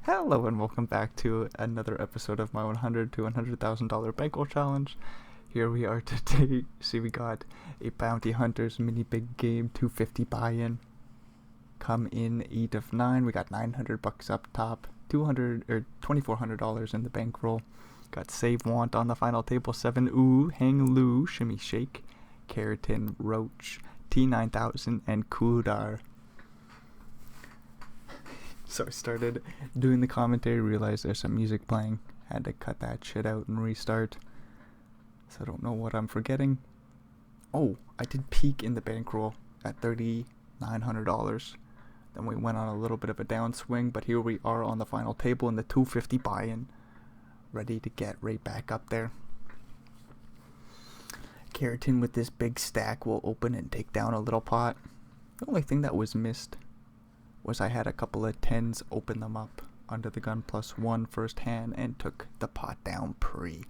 Hello and welcome back to another episode of my $100 to $100,000 bankroll challenge. Here we are today. See, we got a Bounty Hunters mini big game 250 buy-in. Come in 8 of 9. We got $900 up top, $2,400 in the bankroll. Got Save Want on the final table, 7 Ooh, Hang Loo, Shimmy Shake, Keratin, Roach, T9000, and Kudar. So I started doing the commentary, realized there's some music playing, had to cut that shit out and restart. So I don't know what I'm forgetting. Oh, I did peak in the bankroll at $3,900. Then we went on a little bit of a downswing, but here we are on the final table in the 250 buy-in, ready to get right back up there. Keratin with this big stack will open and take down a little pot. The only thing that was missed was I had a couple of 10s open them up under the gun +1 first hand and took the pot down pre.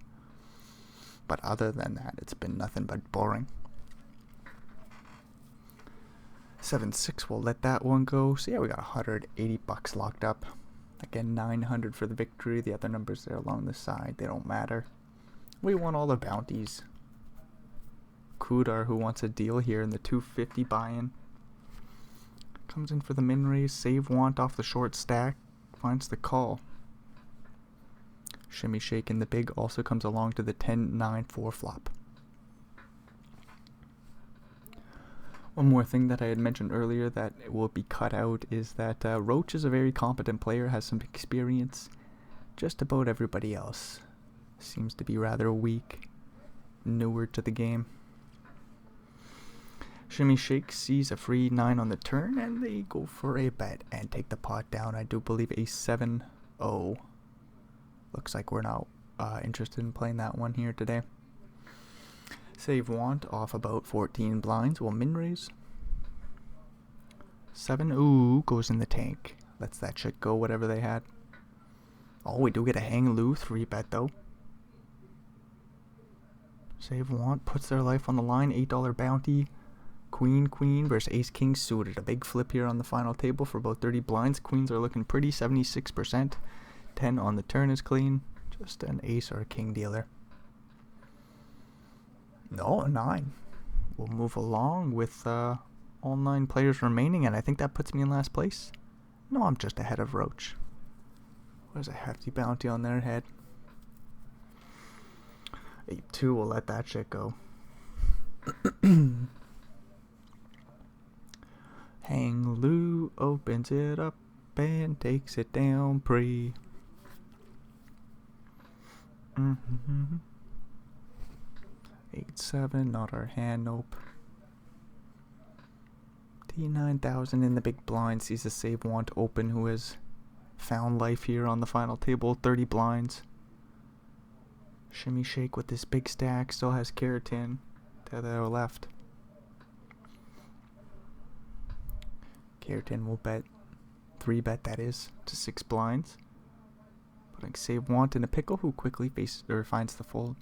But other than that, it's been nothing but boring. 7-6, we'll let that one go. So yeah, we got $180 locked up. Again, 900 for the victory. The other numbers there along the side, they don't matter. We want all the bounties. Kudar, who wants a deal here in the 250 buy-in. Comes in for the min raise, Save Want off the short stack, finds the call. Shimmy Shake in the big also comes along to the 10-9-4 flop. One more thing that I had mentioned earlier that will be cut out is that Roach is a very competent player, has some experience. Just about everybody else seems to be rather weak, newer to the game. Shimmy Shake sees a free 9 on the turn, and they go for a bet and take the pot down. I do believe a 7-0. Looks like we're not interested in playing that one here today. Save Want off about 14 blinds. We'll min raise. 7 Ooh goes in the tank. Lets that shit go, whatever they had. Oh, we do get a Hang Loo 3 bet though. Save Want puts their life on the line. $8 bounty. Queen versus Ace King suited. A big flip here on the final table for about 30 blinds. Queens are looking pretty, 76%. 10 on the turn is clean. Just an ace or a king dealer. No, a 9. We'll move along with all 9 players remaining, and I think that puts me in last place. No, I'm just ahead of Roach. There's a hefty bounty on their head. 8-2, we'll let that shit go. Hang Loo opens it up and takes it down pre. 8-7, not our hand, nope. T9000 in the big blind sees a Save Want open, who has found life here on the final table. 30 blinds. Shimmy Shake with this big stack still has Keratin to their left. Keratin will bet 3 bet, that is, to 6 blinds. Putting Save Want in a pickle, who quickly finds the fold.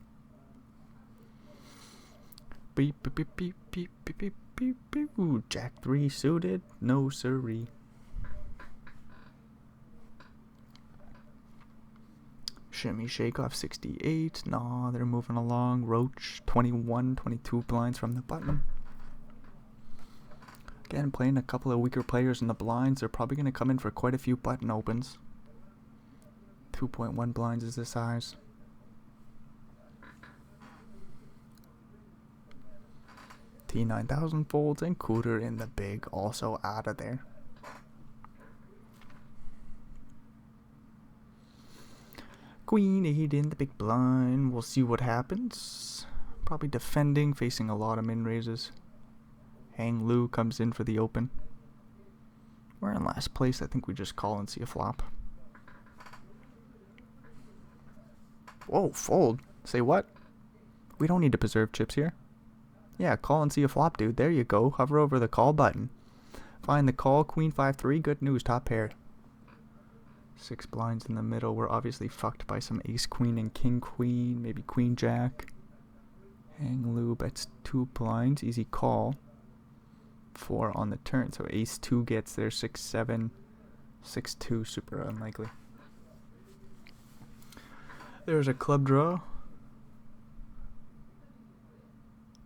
Beep beep beep beep beep beep beep beep beep. Ooh, Jack 3 suited, no siree. Shimmy Shake off 68. Nah, they're moving along. Roach 21, 22 blinds from the button. Again, playing a couple of weaker players in the blinds. They're probably going to come in for quite a few button opens. 2.1 blinds is the size. T9000 folds, and Kudar in the big, also out of there. Queen 8 in the big blind. We'll see what happens. Probably defending, facing a lot of min raises. Hang Loo comes in for the open. We're in last place. I think we just call and see a flop. Whoa, fold. Say what? We don't need to preserve chips here. Yeah, call and see a flop, dude. There you go. Hover over the call button. Find the call. Queen 5-3. Good news. Top pair. 6 blinds in the middle. We're obviously fucked by some ace queen and king queen. Maybe queen jack. Hang Loo bets 2 blinds. Easy call. 4 on the turn, so ace 2 gets there. 6-7, 6-2, super unlikely. There's a club draw.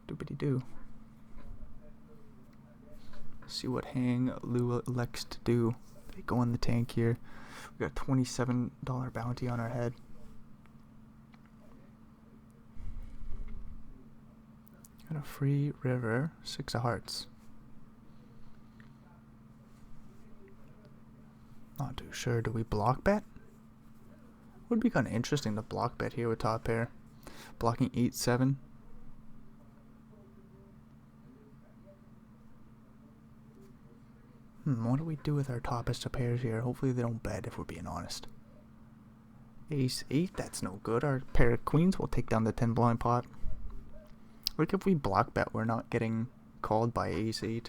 Doobity doo. See what Hang Lou elects to do. They go in the tank here. We got $27 bounty on our head. Got a free river, 6 of hearts. Not too sure. Do we block bet? Would be kind of interesting to block bet here with top pair. Blocking 8-7. What do we do with our toppest of pairs here? Hopefully they don't bet if we're being honest. Ace-8, that's no good. Our pair of queens will take down the 10 blind pot. Like if we block bet, we're not getting called by ace-8.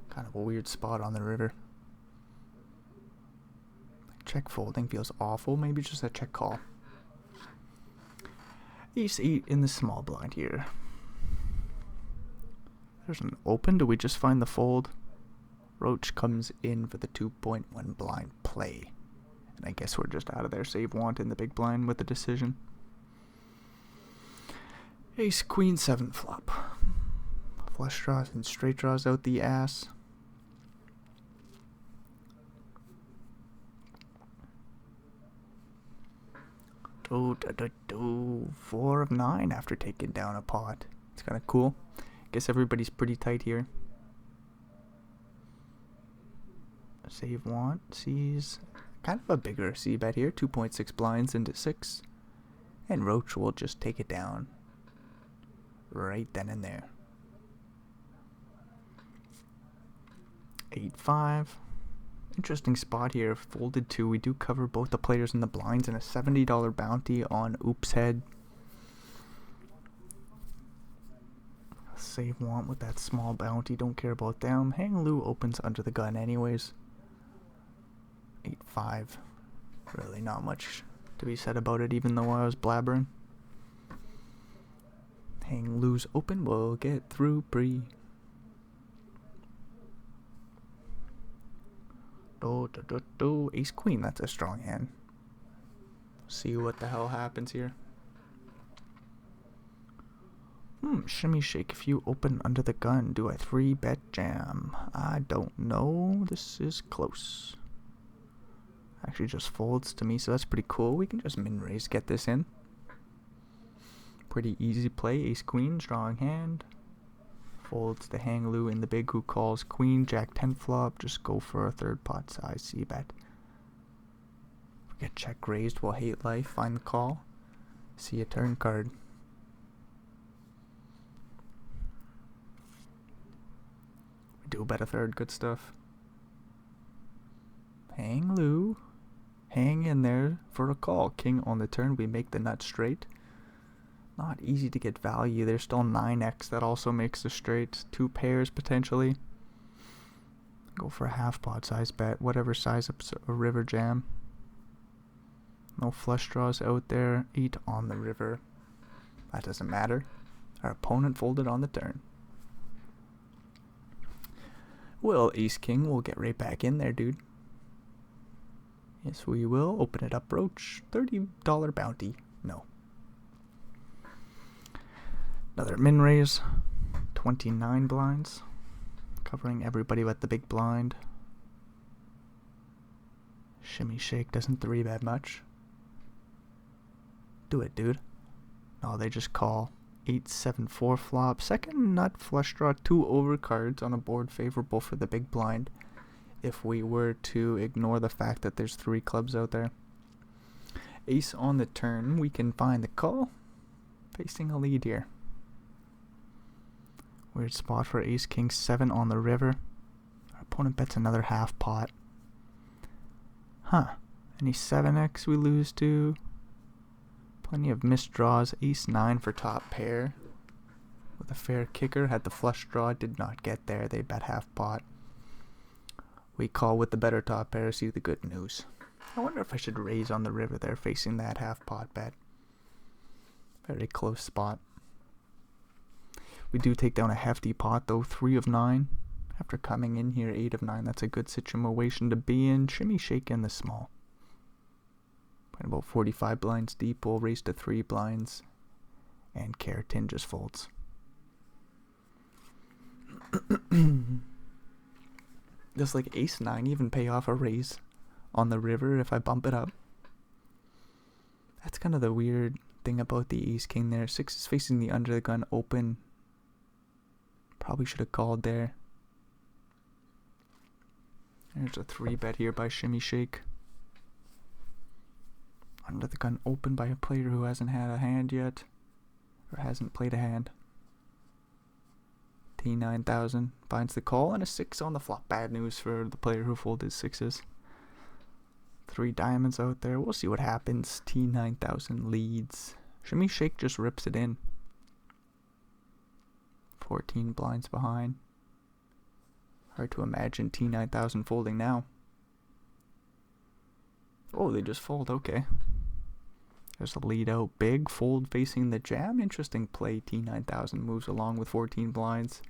Kind of a weird spot on the river. Check folding feels awful. Maybe just a check call. Ace-8 in the small blind here. There's an open. Do we just find the fold? Roach comes in for the 2.1 blind play. And I guess we're just out of there. Save want in the big blind with the decision. Ace, queen, 7 flop. Flush draws and straight draws out the ass. Do, 4 of 9 after taking down a pot. It's kind of cool. Guess everybody's pretty tight here. Save want, sees kind of a bigger C bet here. 2.6 blinds into 6. And Roach will just take it down right then and there. 8-5. Interesting spot here. Folded 2. We do cover both the players in the blinds and a $70 bounty on Oops Head. Save want with that small bounty. Don't care about them. Hang Lou opens under the gun anyways. 8-5. Really not much to be said about it, even though I was blabbering. Hang Lou's open. We'll get through pre. Ace queen. That's a strong hand. See what the hell happens here. Shimmy shake. If you open under the gun, do I 3-bet jam? I don't know. This is close. Actually just folds to me, so that's pretty cool. We can just min raise, get this in. Pretty easy play. Ace queen, strong hand. Folds to Hang Lou in the big, who calls queen, jack 10 flop. Just go for a third pot size C bet. We get check raised. We'll hate life. Find the call. See a turn card. We do bet a third. Good stuff. Hang Lou. Hang in there for a call. King on the turn. We make the nut straight. Not easy to get value. There's still 9x. That also makes the straight. 2 pairs potentially. Go for a half pot size bet. Whatever size up a river jam. No flush draws out there. 8 on the river. That doesn't matter. Our opponent folded on the turn. Well, ace king. We'll get right back in there, dude. Yes, we will. Open it up, Roach. $30 bounty. No. Another min raise. 29 blinds. Covering everybody but the big blind. Shimmy shake doesn't 3-bet much. Do it, dude. No, they just call. 8-7-4 flop. Second nut flush draw. 2 overcards on a board favorable for the big blind. If we were to ignore the fact that there's 3 clubs out there. Ace on the turn. We can find the call. Facing a lead here. Weird spot for ace king 7 on the river. Our opponent bets another half pot. Any 7x we lose to. Plenty of missed draws. Ace 9 for top pair. With a fair kicker. Had the flush draw. Did not get there. They bet half pot. We call with the better top pair. See the good news. I wonder if I should raise on the river there facing that half pot bet. Very close spot. We do take down a hefty pot though. 3 of 9. After coming in here 8 of 9. That's a good situation to be in. Shimmy shake in the small. And about 45 blinds deep, we'll raise to 3 blinds. And Keratin just folds. Does like ace 9 even pay off a raise on the river if I bump it up? That's kind of the weird thing about the ace king there. 6 is facing the under the gun open. Probably should have called there. There's a 3-bet here by Shimmy Shake. Under the gun open by a player who hasn't had a hand yet. Or hasn't played a hand. T9000 finds the call and a 6 on the flop. Bad news for the player who folded 6s. 3 diamonds out there. We'll see what happens. T9000 leads. Shimmy Shake just rips it in. 14 blinds behind. Hard to imagine T9000 folding now. Oh, they just fold. Okay. There's a lead out big. Fold facing the jam. Interesting play. T9000 moves along with 14 blinds.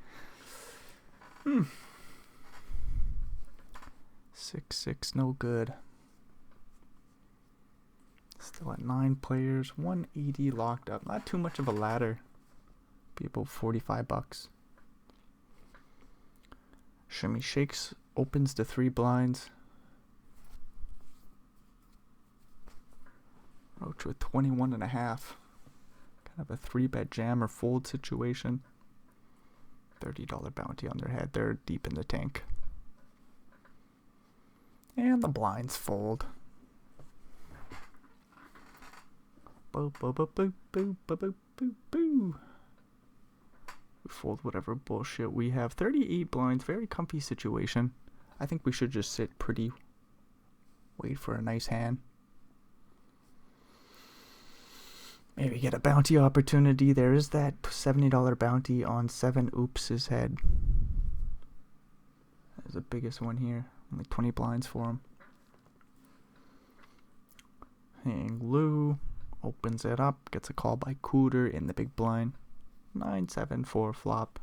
6-6, no good. Still at 9 players. 180 locked up. Not too much of a ladder. Be about $45. Shimmy Shakes. Opens to 3 blinds. Roach with 21.5. Kind of a 3-bet jam or fold situation. $30 bounty on their head. They're deep in the tank. And the blinds fold. Boo, boo, boo, boo, boo, boo, boo, boo, boo. We fold whatever bullshit we have. 38 blinds. Very comfy situation. I think we should just sit pretty. Wait for a nice hand. Maybe get a bounty opportunity. There is that $70 bounty on 7 Oops' head. That's the biggest one here. Only 20 blinds for him. Hang Lou. Opens it up. Gets a call by Cooter in the big blind. 9-7 4 flop.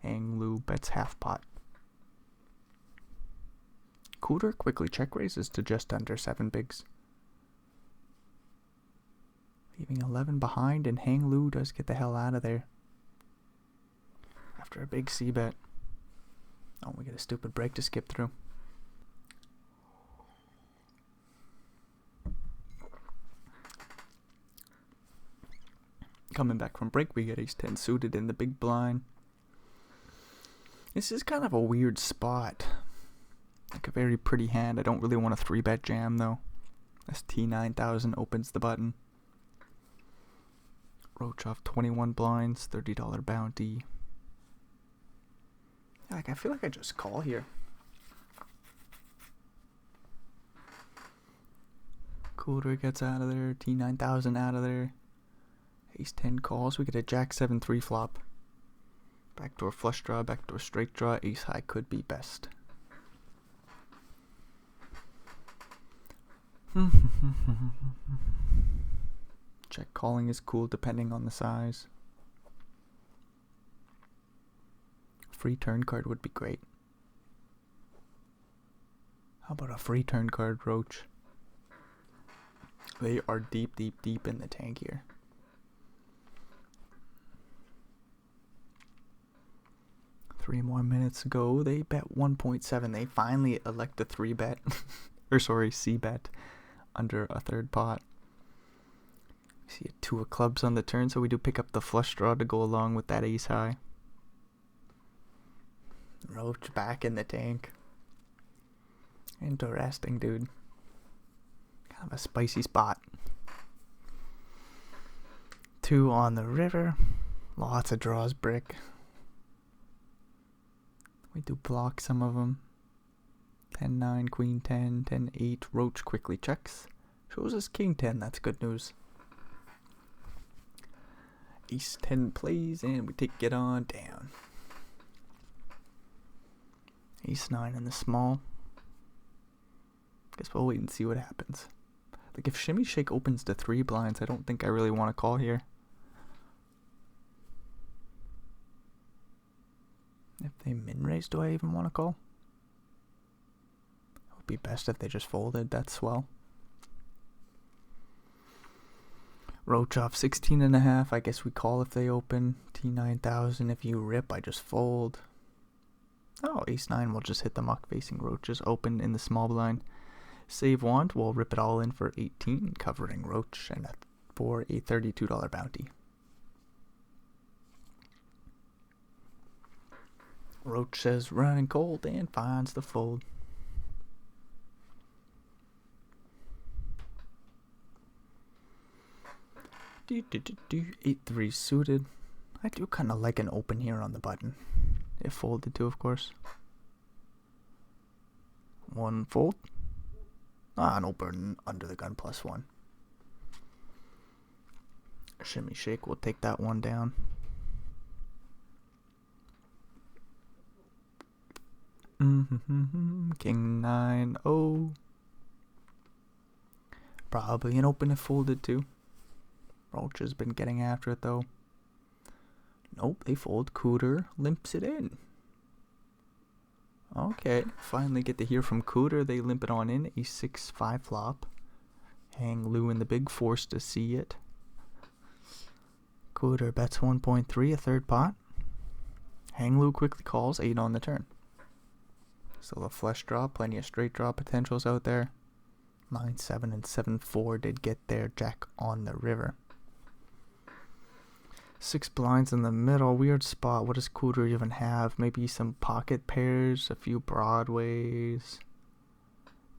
Hang Lou bets half pot. Cooter quickly check raises to just under 7 bigs. Leaving 11 behind, and Hang Lou does get the hell out of there. After a big C-bet. Oh, we get a stupid break to skip through. Coming back from break, we get ace-10 suited in the big blind. This is kind of a weird spot. Like a very pretty hand. I don't really want a 3-bet jam, though. As T9000 opens the button. Roach off 21 blinds, $30 bounty. Like, I feel like I just call here. Cooter gets out of there, T9000 out of there. Ace-10 calls, we get a Jack-7 3 flop. Backdoor flush draw, backdoor straight draw, ace-high could be best. Check calling is cool depending on the size. Free turn card would be great. How about a free turn card, Roach? They are deep, deep, deep in the tank here. Three more minutes ago, they bet 1.7. They finally elect a 3-bet. Or sorry, C-bet under a third pot. See a 2 of clubs on the turn, so we do pick up the flush draw to go along with that ace high. Roach back in the tank. Interesting, dude. Kind of a spicy spot. 2 on the river. Lots of draws, brick. We do block some of them. 10-9, Queen 10, 10-8. Roach quickly checks. Shows us King 10. That's good news. Ace 10 plays, and we take it on down. Ace 9 in the small. Guess we'll wait and see what happens. Like, if Shimmy Shake opens to 3 blinds, I don't think I really want to call here. If they min-raise, do I even want to call? It would be best if they just folded. That's swell. Roach off 16.5. I guess we call if they open. T9000. If you rip, I just fold. Oh, ace-9 will just hit the muck facing roaches. Open in the small blind. Save want, we'll rip it all in for 18, covering roach and for a $32 bounty. Roach says running cold and finds the fold. Do 8-3 suited. I do kind of like an open here on the button. If folded to, of course. One fold. An open under the gun +1. Shimmy shake, we'll take that one down. King 9, oh. Probably an open if folded too. Roach has been getting after it though. Nope, they fold. Cooter limps it in. Okay, finally get to hear from Cooter. They limp it on in. A6, 5 flop. Hang Lou in the big, forced to see it. Cooter bets 1.3, a third pot. Hang Lou quickly calls, 8 on the turn. Still a flush draw, plenty of straight draw potentials out there. 9-7 and 7-4 did get there. Jack on the river. 6 blinds in the middle. Weird spot. What does Cooter even have? Maybe some pocket pairs, a few broadways.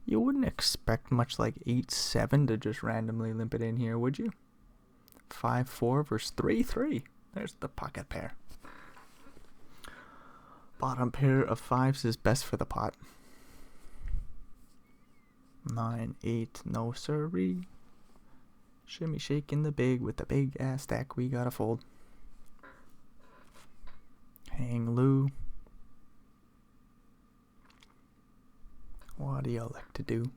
You wouldn't expect much like 8-7 to just randomly limp it in here, would you? 5-4 versus 3-3. There's the pocket pair. Bottom pair of 5s is best for the pot. 9-8, no siree. Shimmy shake in the big with the big ass stack. We gotta fold. Hang Lou. What do you like to do?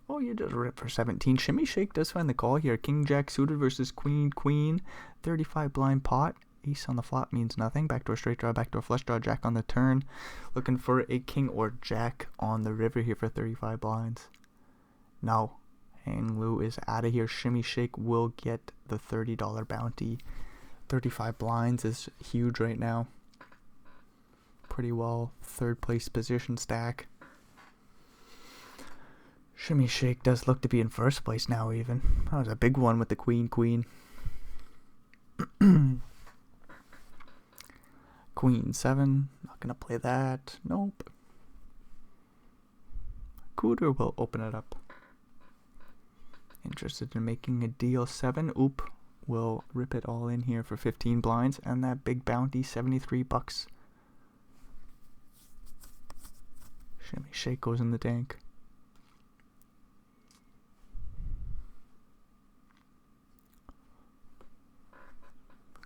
Oh, you just rip for 17. Shimmy shake does find the call here. King Jack suited versus Queen Queen. 35 blind pot. Ace on the flop means nothing. Backdoor straight draw, backdoor flush draw, Jack on the turn. Looking for a king or jack on the river here for 35 blinds. No. Hang Lou is out of here. Shimmy shake will get the $30 bounty. 35 blinds is huge right now. Pretty well third place position stack. Shimmy shake does look to be in first place now even. That was a big one with the queen. Queen 7. Not gonna play that. Nope. Cooter will open it up. Interested in making a deal. 7. Oop. We'll rip it all in here for 15 blinds. And that big bounty, $73. Shimmy shake goes in the tank.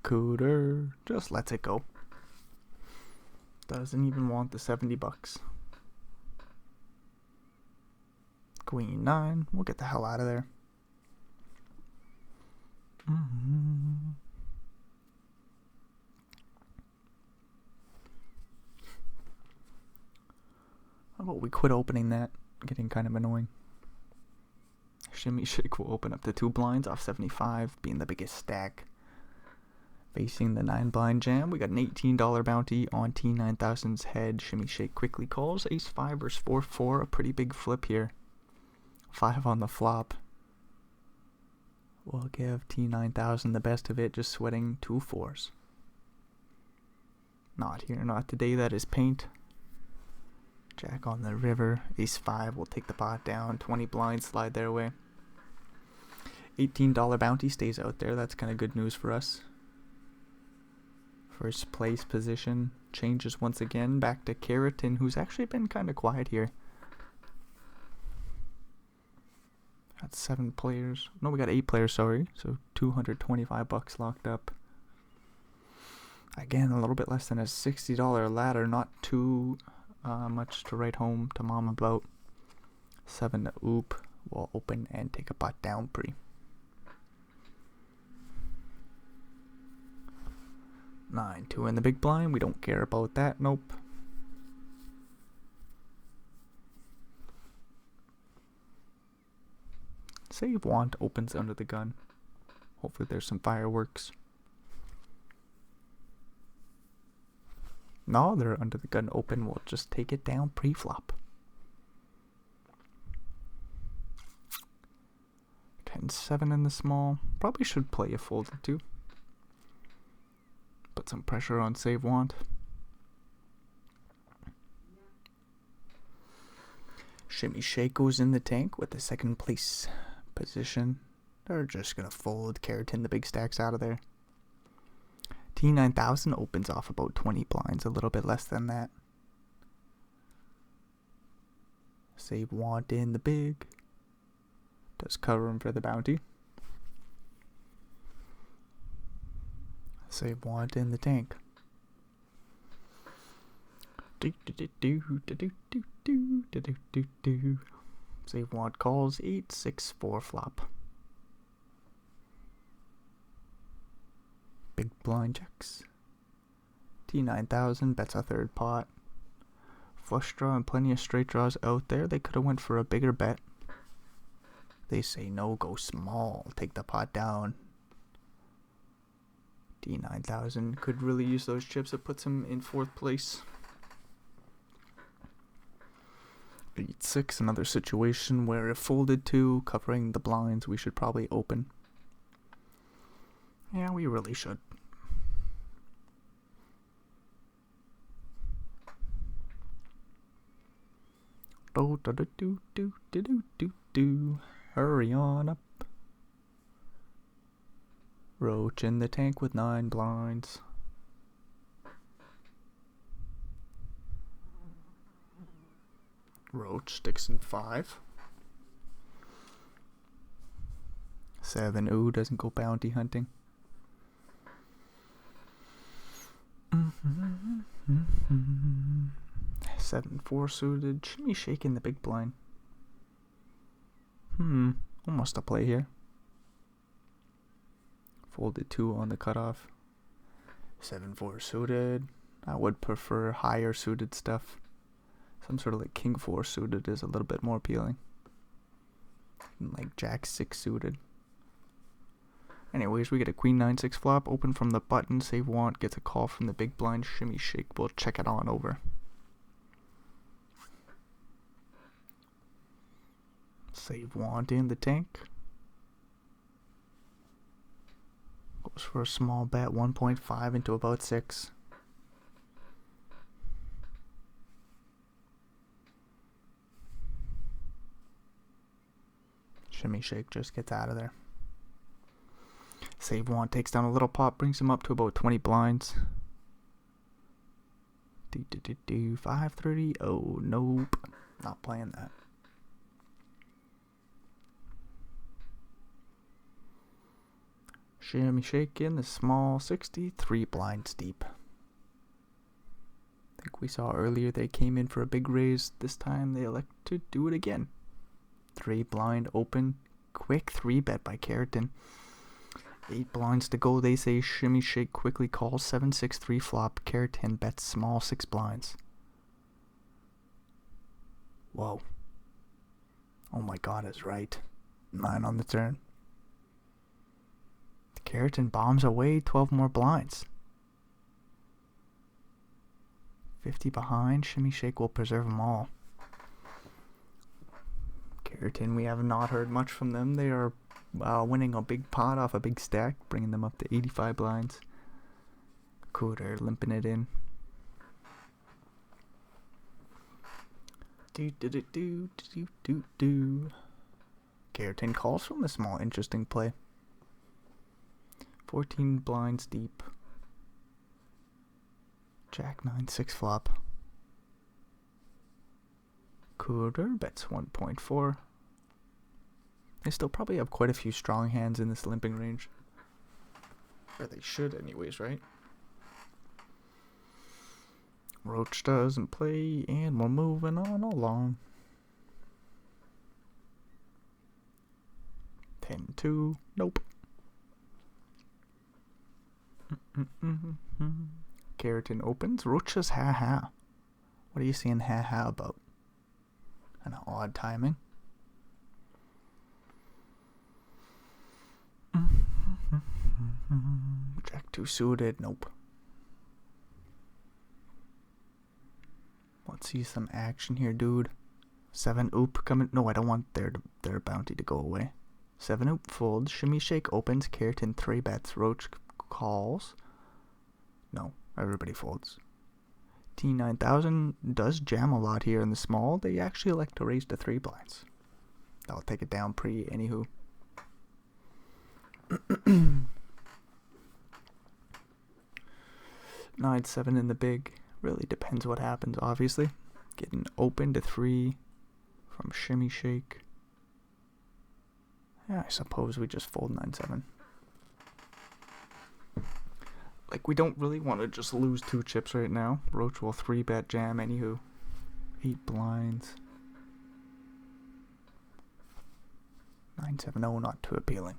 Cooter just lets it go. Doesn't even want the $70. Queen 9. We'll get the hell out of there. How about we quit opening that? Getting kind of annoying. Shimmy shake will open up to 2 blinds off 75, being the biggest stack. Facing the 9 blind jam, we got an $18 bounty on T9000's head. Shimmy shake quickly calls. Ace 5 versus 4-4, a pretty big flip here. 5 on the flop. We'll give T9000 the best of it, just sweating 2 4s. Not here, not today, that is paint. Jack on the river. Ace 5 will take the pot down. 20 blinds slide their way. $18 bounty stays out there. That's kind of good news for us. First place position changes once again. Back to Keratin, who's actually been kind of quiet here. Got 7 players. No, we got 8 players, sorry. So $225 locked up. Again, a little bit less than a $60 ladder. Not too much to write home to mom about. 7 to oop. We'll open and take a pot down pre. 9-2 in the big blind. We don't care about that. Nope. Save want opens under the gun. Hopefully there's some fireworks. No, they're under the gun open. We'll just take it down pre-flop. 10-7 in the small. Probably should play a folded too. Put some pressure on save want. Shimmy shake goes in the tank with the second place position. They're just gonna fold, keratin the big stacks out of there. T9000 opens off about 20 blinds, a little bit less than that. Save want in the big. Does cover him for the bounty. Save want in the tank. Save want calls 8-6-4 flop. Big blind checks. T9000 bets a third pot. Flush draw and plenty of straight draws out there. They could have went for a bigger bet. They say no, go small, take the pot down. T9000 could really use those chips. It puts him in 4th place. 8-6, another situation where if folded to, covering the blinds, we should probably open. Yeah, we really should. Hurry on up. Roach in the tank with 9 blinds. Roach sticks in 5. 7, ooh, doesn't go bounty hunting. 7-4 suited. Shimmy shaking the big blind. Almost a play here. Folded 2 on the cutoff. 7-4 suited. I would prefer higher suited stuff. Some sort of like king 4 suited is a little bit more appealing. Like jack 6 suited. Anyways, we get a queen 9-6 flop. Open from the button. Save want. Gets a call from the big blind. Shimmy shake. We'll check it on over. Save want in the tank. Goes for a small bet. 1.5 into about 6. Shimmy shake just gets out of there. Save want takes down a little pot, brings him up to about 20 blinds. 530. Oh, nope. Not playing that. Shimmy shake in the small 63 blinds deep. I think we saw earlier they came in for a big raise. This time they elect to do it again. 3 blind open. Quick 3 bet by keratin. 8 blinds to go. They say shimmy shake quickly calls. 7-6-3 flop. keratin bets small 6 blinds. Whoa. Oh my god, is right. 9 on the turn. keratin bombs away 12 more blinds. 50 behind. Shimmy shake will preserve them all. keratin, we have not heard much from them. They are winning a big pot off a big stack, bringing them up to 85 blinds. Cooter limping it in. keratin calls from a small interesting play. 14 blinds deep. Jack 9-6 flop. Cooter bets 1.4. They still probably have quite a few strong hands in this limping range. Or they should anyways, right? Roach doesn't play, and we're moving on along. 10-2. Nope. keratin opens. Roach says ha-ha. What are you saying ha-ha about? An odd timing. 2 suited. Nope. Let's see some action here, dude. 7 oop coming. No, I don't want their bounty to go away. 7 oop folds. Shimmy shake opens. Keratin 3 bets. Roach calls. No, everybody folds. T9000 does jam a lot here in the small. They actually like to raise to 3 blinds. I'll take it down pre, anywho. 9-7 in the big. Really depends what happens, obviously. Getting open to 3 from Shimmy Shake. Yeah, I suppose we just fold 9-7. Like, we don't really want to just lose 2 chips right now. Roach will 3-bet jam, anywho. 8 blinds. 9-7-0, not too appealing.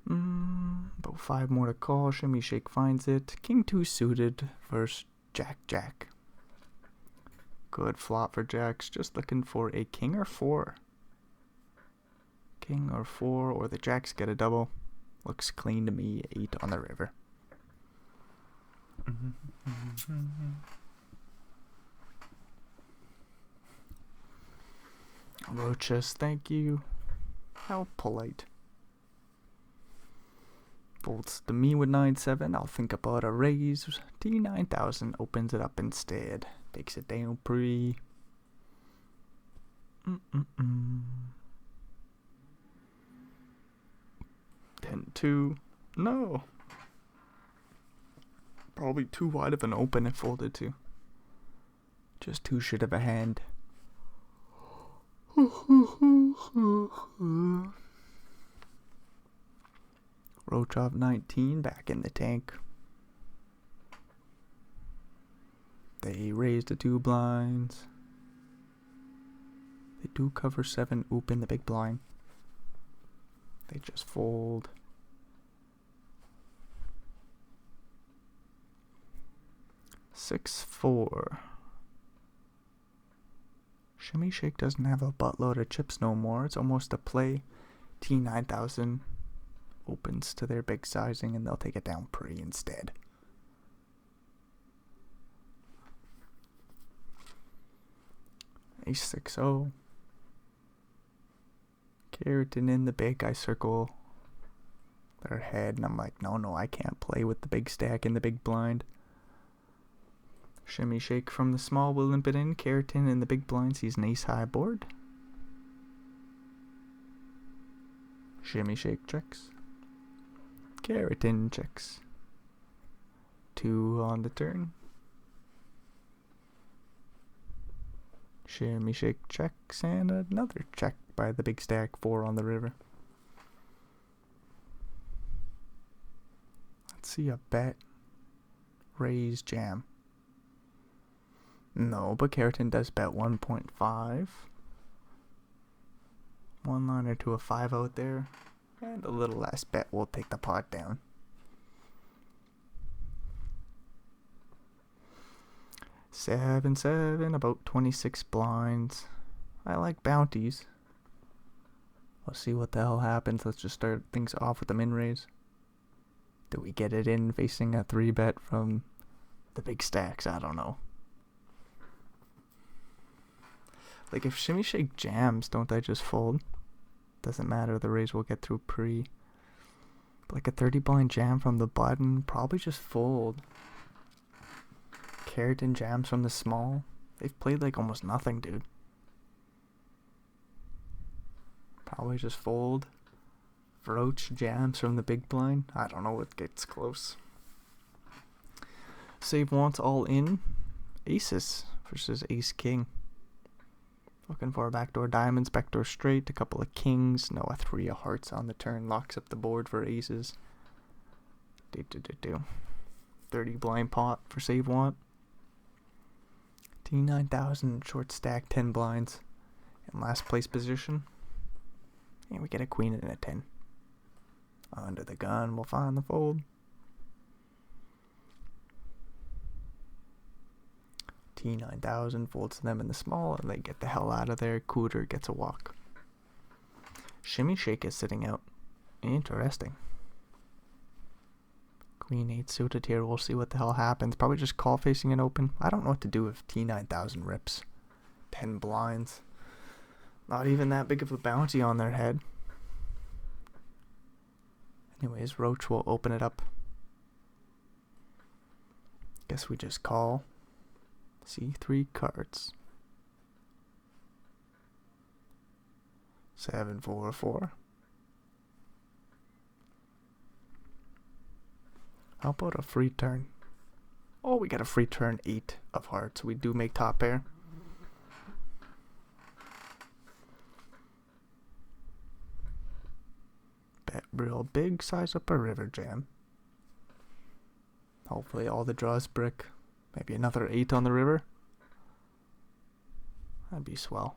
About 5 more to call. Shimmy Shake finds it. King 2 suited versus Jack. Good flop for Jacks. Just looking for a king or 4. King or 4, or the Jacks get a double. Looks clean to me. 8 on the river. Roaches, thank you. How polite. Folds to me with 9-7. I'll think about a raise. T9000 opens it up instead. Takes it down pre. 10-2. No. Probably too wide of an open it folded to. Just too shit of a hand. Roach off 19, back in the tank. They raise to 2 blinds. They do cover 7 oop in the big blind. They just fold. Six, 4. Shimmy Shake doesn't have a buttload of chips no more. It's almost a play. T9000 opens to their big sizing and they'll take it down pre instead. Ace 6-0. Keratin in the big. I circle their head and I'm like, no, I can't play with the big stack in the big blind. Shimmy Shake from the small will limp it in. Keratin in the big blind sees an ace high board. Shimmy Shake checks. Keratin checks. 2 on the turn. Shimmy Shake checks and another check by the big stack. 4 on the river. Let's see a bet. Raise jam. No, but Keratin does bet 1.5. 1 liner to a 5 out there. And a little less bet will take the pot down. 7-7, about 26 blinds. I like bounties. Let's see what the hell happens. Let's just start things off with the min raise. Do we get it in facing a 3-bet from the big stacks? I don't know. Like, if Shimmy Shake jams, don't I just fold? Doesn't matter, the raise will get through pre. But like a 30 blind jam from the button, probably just fold. Keratin jams from the small. They've played like almost nothing, dude. Probably just fold. Roach jams from the big blind. I don't know what gets close. Save wants all in. Aces versus ace king. Looking for a backdoor diamonds, backdoor straight, a couple of kings. No, a 3 of hearts on the turn. Locks up the board for aces. 30 blind pot for save want. T9000 short stack, 10 blinds. In last place position. And we get a queen and a 10. Under the gun, we'll find the fold. T9000 folds them in the small and they get the hell out of there. Cooter gets a walk. Shimmy Shake is sitting out. Interesting. Queen 8 suited here. We'll see what the hell happens. Probably just call facing it open. I don't know what to do if T9000 rips. 10 blinds. Not even that big of a bounty on their head. Anyways, Roach will open it up. Guess we just call. See 3 cards. 7, 4, 4. How about a free turn? Oh, we got a free turn 8 of hearts. We do make top pair. Bet real big, size up a river jam. Hopefully all the draws brick. Maybe another 8 on the river. That'd be swell.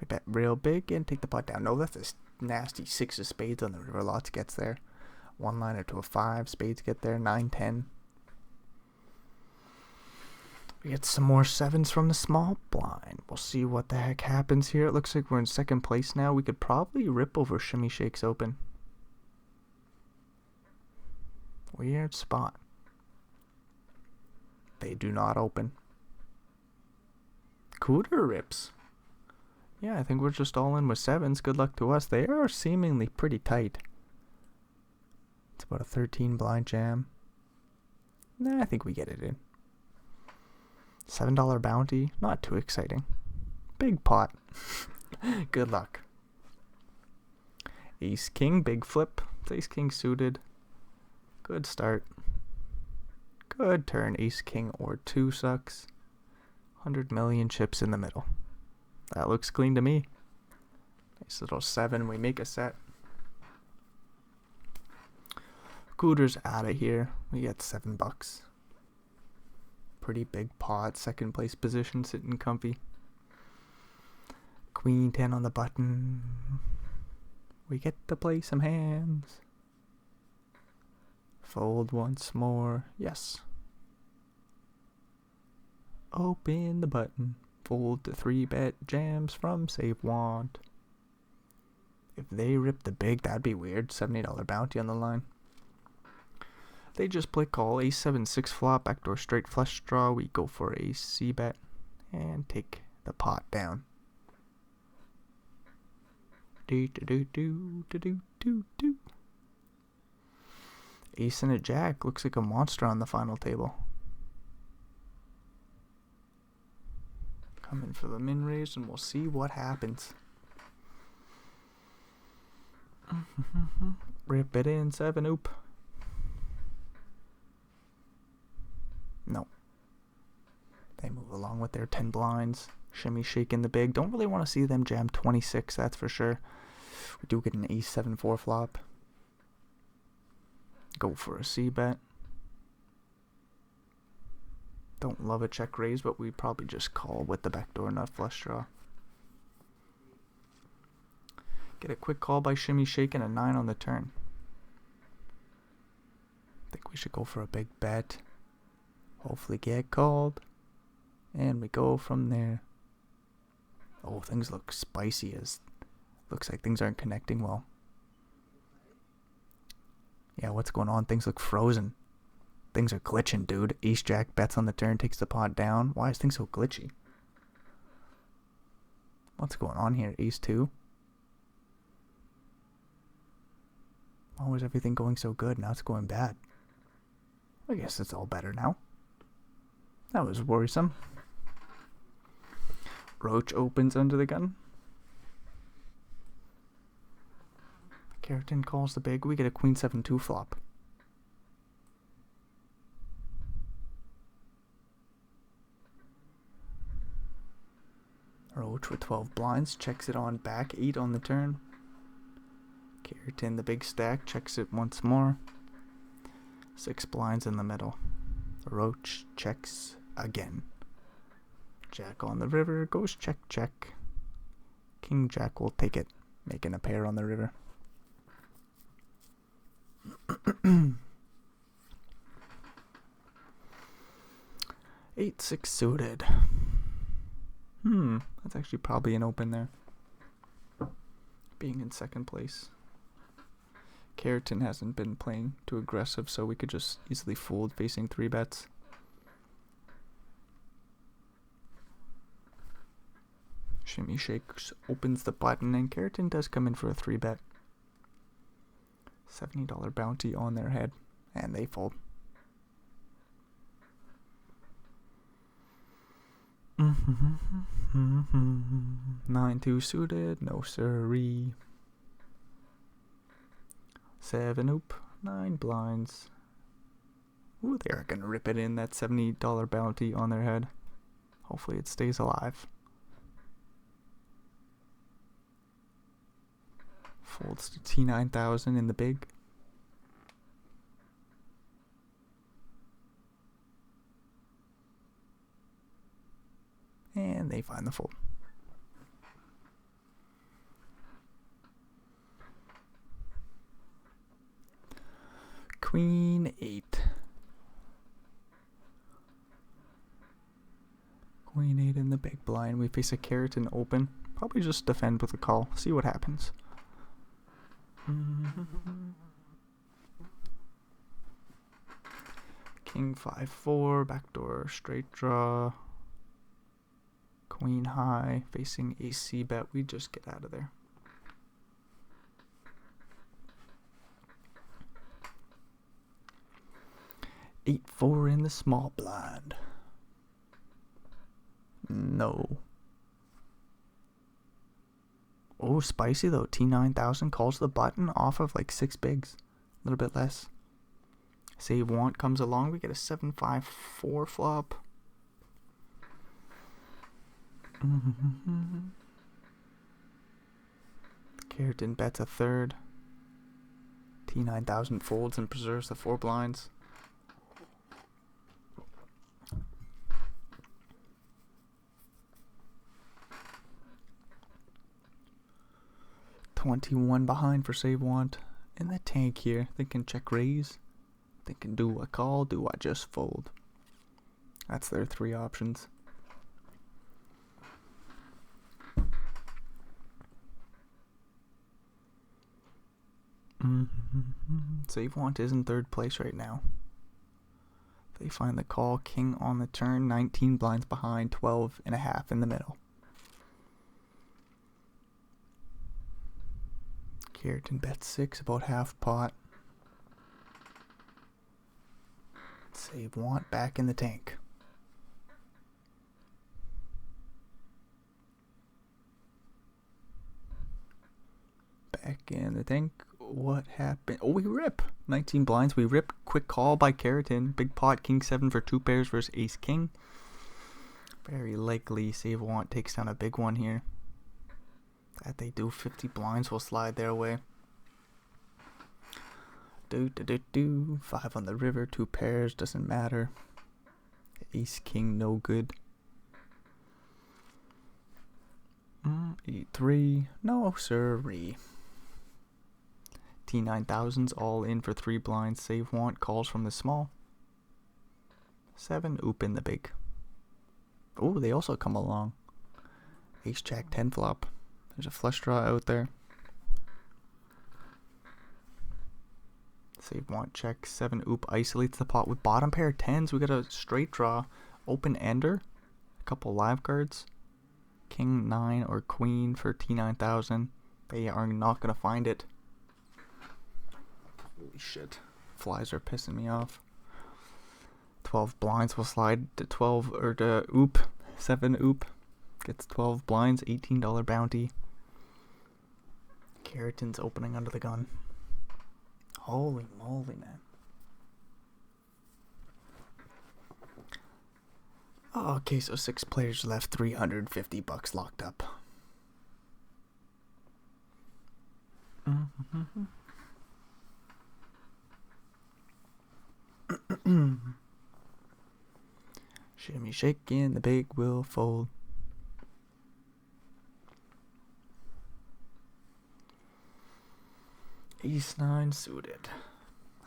We bet real big and take the pot down. No, that's a nasty 6 of spades on the river. Lots gets there. 1 liner to a 5. Spades get there. 9, 10. We get some more 7s from the small blind. We'll see what the heck happens here. It looks like we're in second place now. We could probably rip over Shimmy Shakes open. Weird spot. They do not open. Cooter rips. Yeah, I think we're just all in with 7s. Good luck to us. They are seemingly pretty tight. It's about a 13 blind jam. Nah, I think we get it in. $7 bounty. Not too exciting. Big pot. Good luck. Ace King. Big flip. It's Ace King suited. Good start. Good turn. Ace King or 2 sucks. 100 million chips in the middle. That looks clean to me. Nice little 7. We make a set. Cooter's out of here. We get $7. Pretty big pot. Second place position. Sitting comfy. Queen 10 on the button. We get to play some hands. Fold once more. Yes. Open the button. Fold the 3-bet jams from Save Want. If they rip the big, that'd be weird. $70 bounty on the line. They just play call. Ace 7 6 flop. Backdoor straight flush draw. We go for a C bet and take the pot down. Do do do do do do do do. Ace and a jack. Looks like a monster on the final table. Coming for the min raise, and we'll see what happens. Rip it in. 7 oop. No. They move along with their 10 blinds. Shimmy shaking the big. Don't really want to see them jam 26, that's for sure. We do get an Ace 7 4 flop. Go for a C bet. Don't love a check raise, but we probably just call with the backdoor nut flush draw. Get a quick call by Shimmy shaking a 9 on the turn. Think we should go for a big bet. Hopefully get called. And we go from there. Oh, things look spicy as looks like things aren't connecting well. Yeah, what's going on? Things look frozen. Things are glitching, dude. Ace Jack bets on the turn, takes the pot down. Why is things so glitchy? What's going on here? Ace 2. Why was everything going so good? Now it's going bad. I guess it's all better now. That was worrisome. Roach opens under the gun. Keratin calls the big. We get a Queen 7 2 flop. Roach with 12 blinds. Checks it on back. 8 on the turn. Keratin, the big stack. Checks it once more. 6 blinds in the middle. Roach checks again. Jack on the river. Goes check, check. King Jack will take it. Making a pair on the river. 8 6 suited. That's actually probably an open there. Being in second place. Keratin hasn't been playing too aggressive, so we could just easily fold facing 3 bets. Shimmy Shakes opens the button, and Keratin does come in for a 3 bet. $70 bounty on their head, and they fold. Mm-hmm. 9-2 suited, no siree. 7 oop, 9 blinds. Ooh, they are gonna rip it in, that $70 bounty on their head. Hopefully it stays alive. Folds to T9000 in the big. And they find the fold. Queen 8. Queen 8 in the big blind. We face a Keratin open. Probably just defend with a call. See what happens. King 5-4. Backdoor straight draw. Queen high. Facing AC bet. We just get out of there. Eight 4 in the small blind. No. Oh, spicy though. T9000 calls the button off of like 6 bigs. A little bit less. Save want comes along. We get a 7-5-4 flop. Keratin bets a third. T9000 folds and preserves the 4 blinds. $21 behind for save want. In the tank here, they can check raise. They can do a call, do I just fold. That's their 3 options. Save want is in 3rd place right now. They find the call, king on the turn, 19 blinds behind, 12.5 in the middle. Keratin bets 6, about half pot. Save want back in the tank. Back in the tank. What happened? Oh, we rip. 19 blinds. We rip. Quick call by Keratin. Big pot. King 7 for 2 pairs versus ace king. Very likely save want takes down a big one here. That they do. 50 blinds will slide their way. 5 on the river. 2 pairs. Doesn't matter. Ace king no good. 8-3. No sirree. T9000's all in for 3 blinds. Save want calls from the small. 7 oop in the big. Oh, they also come along. Ace jack 10 flop. There's a flush draw out there. Save want check. 7 oop isolates the pot with bottom pair 10s. We got a straight draw. Open ender. A couple live cards. King 9 or queen for T9000. They are not going to find it. Holy shit. Flies are pissing me off. 12 blinds will slide to 12 or to oop. 7 oop. Gets 12 blinds. $18 bounty. Keratin's opening under the gun. Holy moly, man. Oh, okay, so 6 players left. $350 locked up. Shimmy shaking, the big will fold. Ace 9 suited.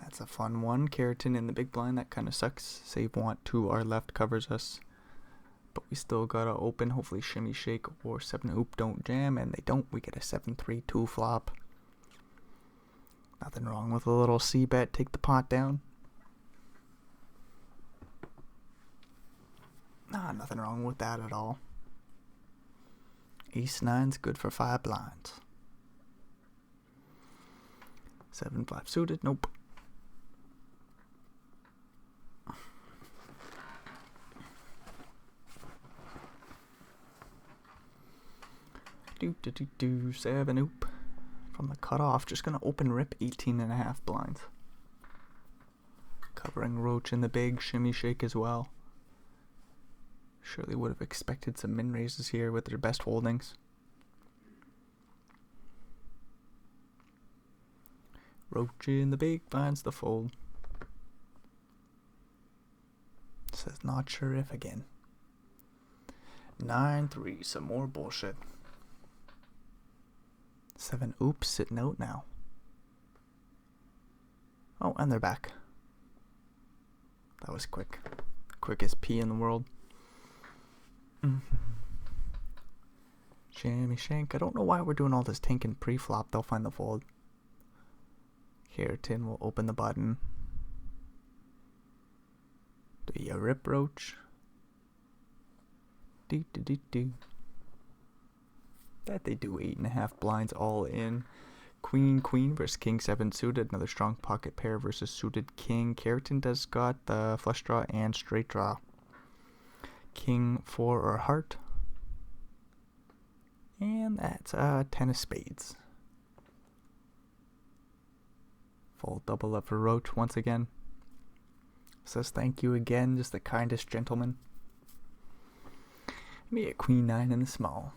That's a fun one. Keratin in the big blind, that kind of sucks. Save want to our left covers us. But we still gotta open. Hopefully shimmy shake or 7 oop don't jam, and they don't. We get a 7-3-2 flop. Nothing wrong with a little c-bet, take the pot down. Nah, nothing wrong with that at all. Ace 9's good for 5 blinds. 7-5 suited, nope. Do 7 oop. From the cutoff, just gonna open rip 18.5 blinds. Covering roach in the big shimmy shake as well. Surely would have expected some min raises here with their best holdings. Roach in the big finds the fold. Says not sure if again. 9-3, some more bullshit. 7 oops, sitting out now. Oh, and they're back. That was quick. Quickest pee in the world. Jammy shank. I don't know why we're doing all this tanking pre-flop. They'll find the fold. Keratin will open the button. Do you rip roach? Do. That they do 8.5 blinds all in. Queen versus King 7 suited. Another strong pocket pair versus suited King. Keratin does got the flush draw and straight draw. King 4 or heart. And that's 10 of spades. Full double up for roach once again. Says thank you again, just the kindest gentleman. Me a queen 9 in the small.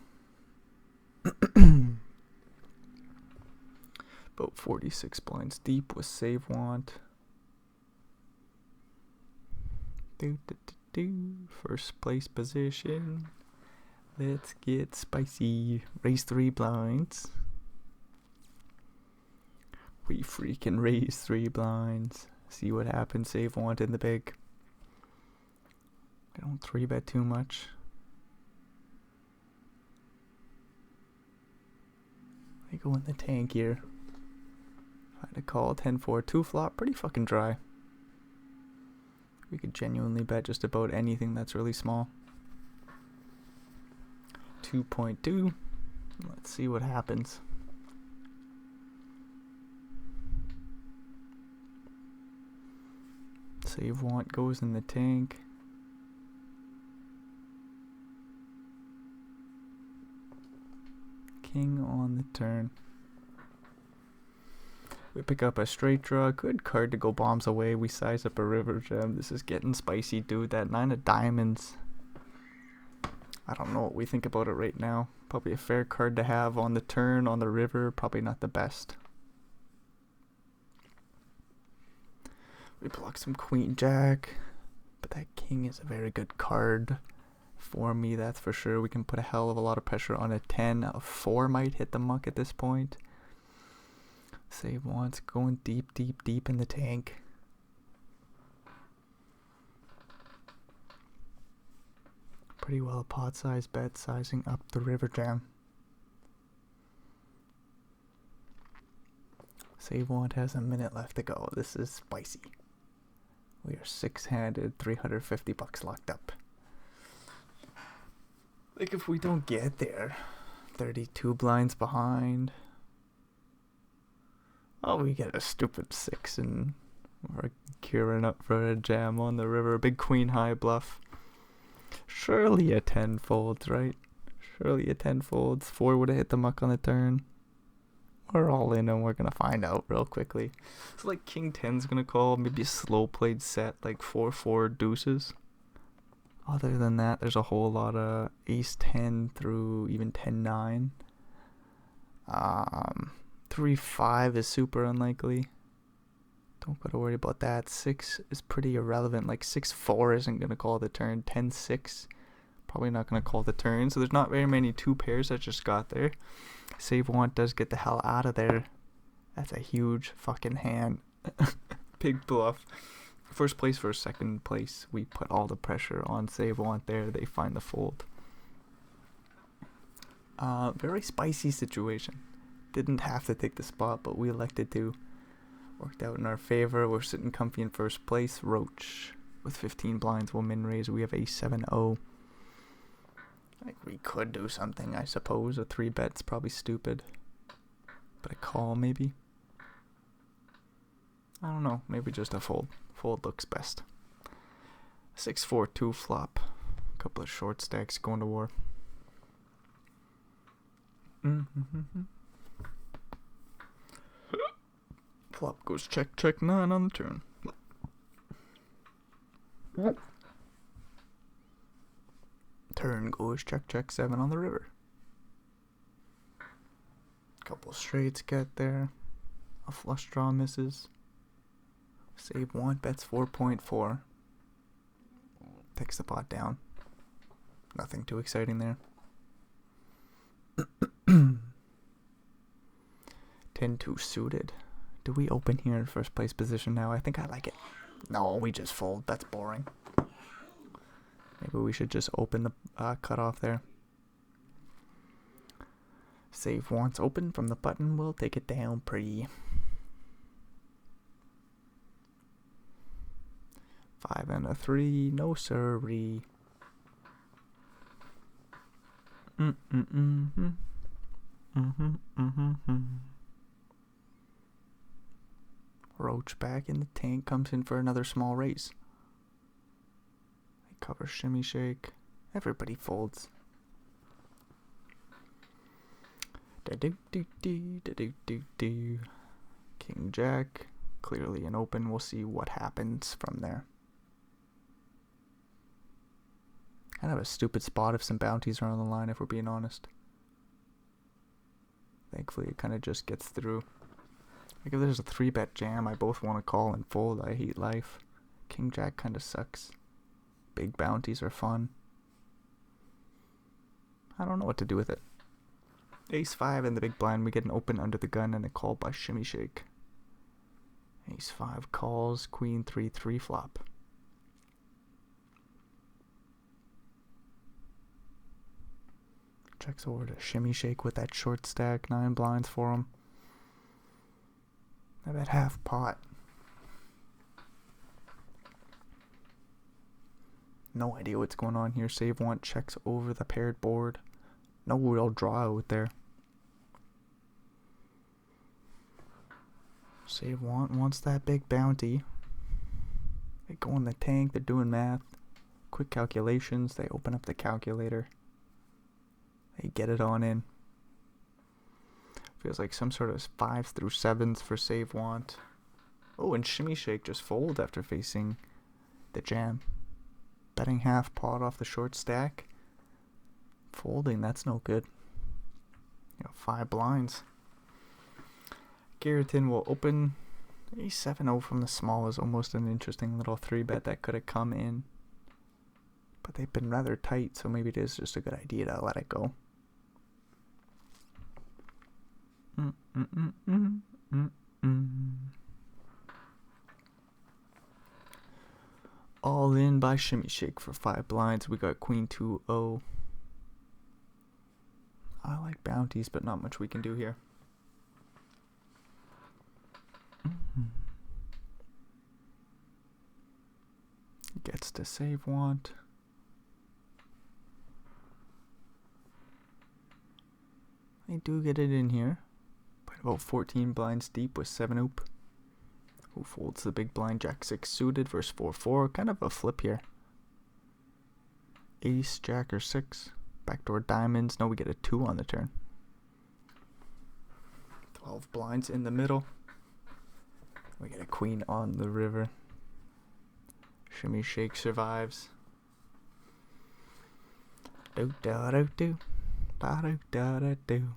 About 46 blinds deep with save want. First place position. Let's get spicy. Raise 3 blinds. We freaking raise 3 blinds. See what happens. Save want in the big. I don't 3-bet too much. I go in the tank here. Find a call. 10-4 2 flop. Pretty fucking dry. We could genuinely bet just about anything that's really small. 2.2. Let's see what happens. Save want goes in the tank. King on the turn. We pick up a straight draw. Good card to go bombs away. We size up a river gem. This is getting spicy, dude. That 9 of diamonds. I don't know what we think about it right now. Probably a fair card to have on the turn, on the river. Probably not the best. We block some queen jack. But that king is a very good card for me, that's for sure. We can put a hell of a lot of pressure on a 10. A 4 might hit the muck at this point. Save wants going deep in the tank. Pretty well pot size bet, sizing up the river jam. Save want has a minute left to go. This is spicy. We are 6-handed, $350 locked up. Like if we don't get there, 32 blinds behind. Oh, we get a stupid 6 and we're curing up for a jam on the river. Big queen high bluff. Surely a 10 folds, right? Surely a 10 folds. 4 would have hit the muck on the turn. We're all in and we're going to find out real quickly. So like king 10's going to call. Maybe a slow played set like 4-4 deuces. Other than that, there's a whole lot of ace 10 through even 10-9. 3-5 is super unlikely. Don't gotta worry about that. 6 is pretty irrelevant. Like 6-4 isn't gonna call the turn. 10-6 probably not gonna call the turn. So there's not very many 2 pairs that just got there. Save want does get the hell out of there. That's a huge fucking hand. Big bluff. First place for second place. We put all the pressure on save want there. They find the fold. Very spicy situation. Didn't have to take the spot, but we elected to. Worked out in our favor. We're sitting comfy in first place. Roach with 15 blinds will min raise. We have a 7-0. Like, we could do something, I suppose. A 3-bet's probably stupid. But a call, maybe? I don't know. Maybe just a fold. Fold looks best. 6-4-2 flop. A couple of short stacks going to war. Flop goes check, check 9 on the turn. Turn goes check, check 7 on the river. Couple straights get there. A flush draw misses. Save 1, bets 4.4. Takes the pot down. Nothing too exciting there. 10-2 suited. Do we open here in first place position now? I think I like it. No, we just fold. That's boring. Maybe we should just open the cutoff there. Save once open from the button. We'll take it down pretty. 5 and a 3. No sirree. Roach back in the tank, comes in for another small raise. They cover shimmy shake. Everybody folds. King Jack, clearly an open. We'll see what happens from there. Kind of a stupid spot if some bounties are on the line, if we're being honest. Thankfully, it kind of just gets through. Like, if there's a 3-bet jam, I both want to call and fold. I hate life. King Jack kind of sucks. Big bounties are fun. I don't know what to do with it. Ace 5 in the big blind. We get an open under the gun and a call by shimmy shake. Ace 5 calls. Queen 3-3 flop. Checks over to shimmy shake with that short stack. 9 blinds for him. I bet half pot. No idea what's going on here. Save one, checks over the paired board. No real draw out there. Save one wants that big bounty. They go in the tank, they're doing math. Quick calculations, they open up the calculator. They get it on in. Feels like some sort of 5s through 7s for save want. Oh, and shimmy shake just fold after facing the jam. Betting half pot off the short stack. Folding, that's no good. 5 blinds. Garreton will open. A 7-0 from the small is almost an interesting little 3-bet that could have come in. But they've been rather tight, so maybe it is just a good idea to let it go. All in by shimmy shake for 5 blinds. We got queen 2-0. I like bounties, but not much we can do here. Gets to save want. I do get it in here. About 14 blinds deep with 7 oop. Who folds the big blind? Jack 6 suited versus 4-4. Kind of a flip here. Ace, Jack, or 6. Backdoor diamonds. No, we get a 2 on the turn. 12 blinds in the middle. We get a queen on the river. Shimmy shake survives. Do da do do. Da do da da do.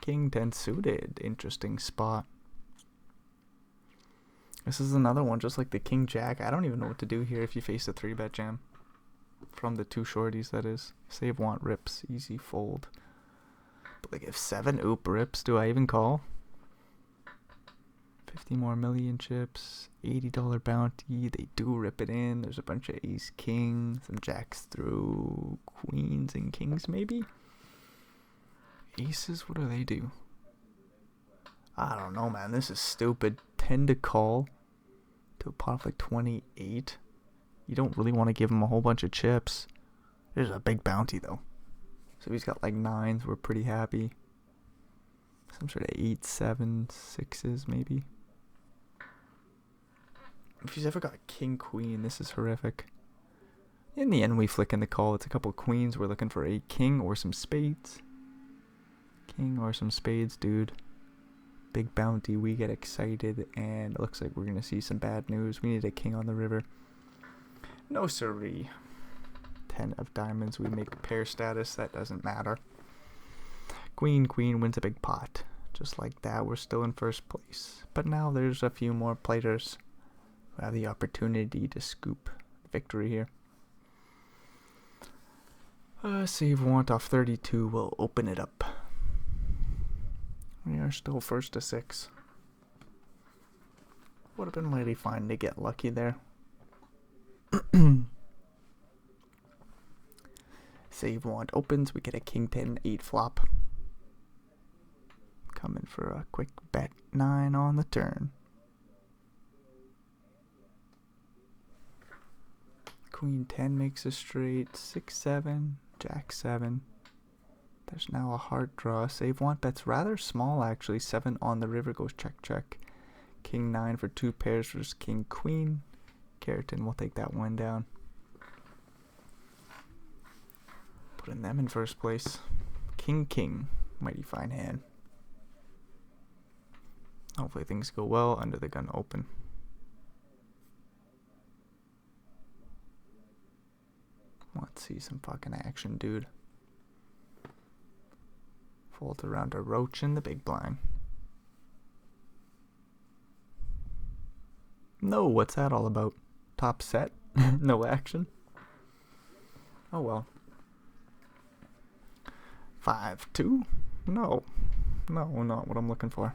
King 10 suited. Interesting spot. This is another one just like the King Jack. I don't even know what to do here if you face a 3-bet jam. From the 2 shorties, that is. Save want rips. Easy fold. But like if 7 oop rips, do I even call? 50 more million chips. $80 bounty. They do rip it in. There's a bunch of ace king. Some jacks through queens and kings maybe? Aces, what do they do? I don't know, man. This is stupid. 10 to call to a pot of like 28. You don't really want to give him a whole bunch of chips. There's a big bounty though. So he's got like 9s. We're pretty happy. Some sort of 8, 7, 6s maybe. If he's ever got king, queen, this is horrific. In the end, we flick in the call. It's a couple queens. We're looking for a king or some spades. King or some spades, dude. Big bounty. We get excited, and it looks like we're going to see some bad news. We need a king on the river. No siree. 10 of diamonds. We make pair status. That doesn't matter. Queen, queen wins a big pot. Just like that, we're still in first place. But now there's a few more players who have the opportunity to scoop victory here. Save want off 32. We'll open it up. We are still first to 6. Would have been mighty fine to get lucky there. Save want opens. We get a king 10 8 flop. Coming for a quick bet 9 on the turn. Queen 10 makes a straight. 6 7. Jack 7. There's now a hard draw. Save want bets rather small actually. 7 on the river goes check check. King 9 for 2 pairs versus king queen. Keratin will take that one down. Putting them in first place. King king. Mighty fine hand. Hopefully things go well. Under the gun open. Let's see some fucking action, dude. Fold around a roach in the big blind. No, what's that all about? Top set? No action? Oh well. 5-2? No. No, not what I'm looking for.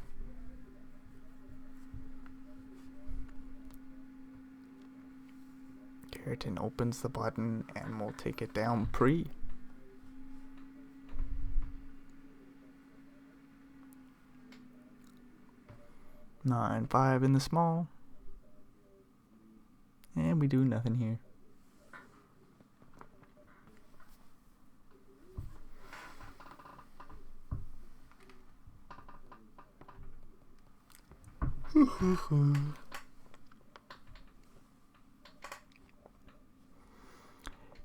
Keratin opens the button and we'll take it down pre. Nine 5 in the small. And we do nothing here.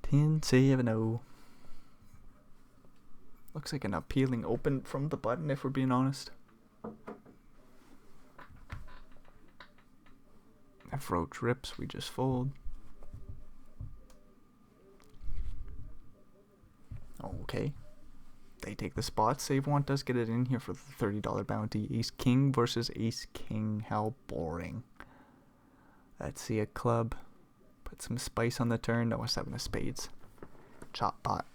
Ten 7-0. Looks like an appealing open from the button if we're being honest. If roach rips, we just fold. Okay. They take the spot. Save want does get it in here for the $30 bounty. Ace king versus ace king. How boring. Let's see a club. Put some spice on the turn. No, a 7 of spades. Chop pot.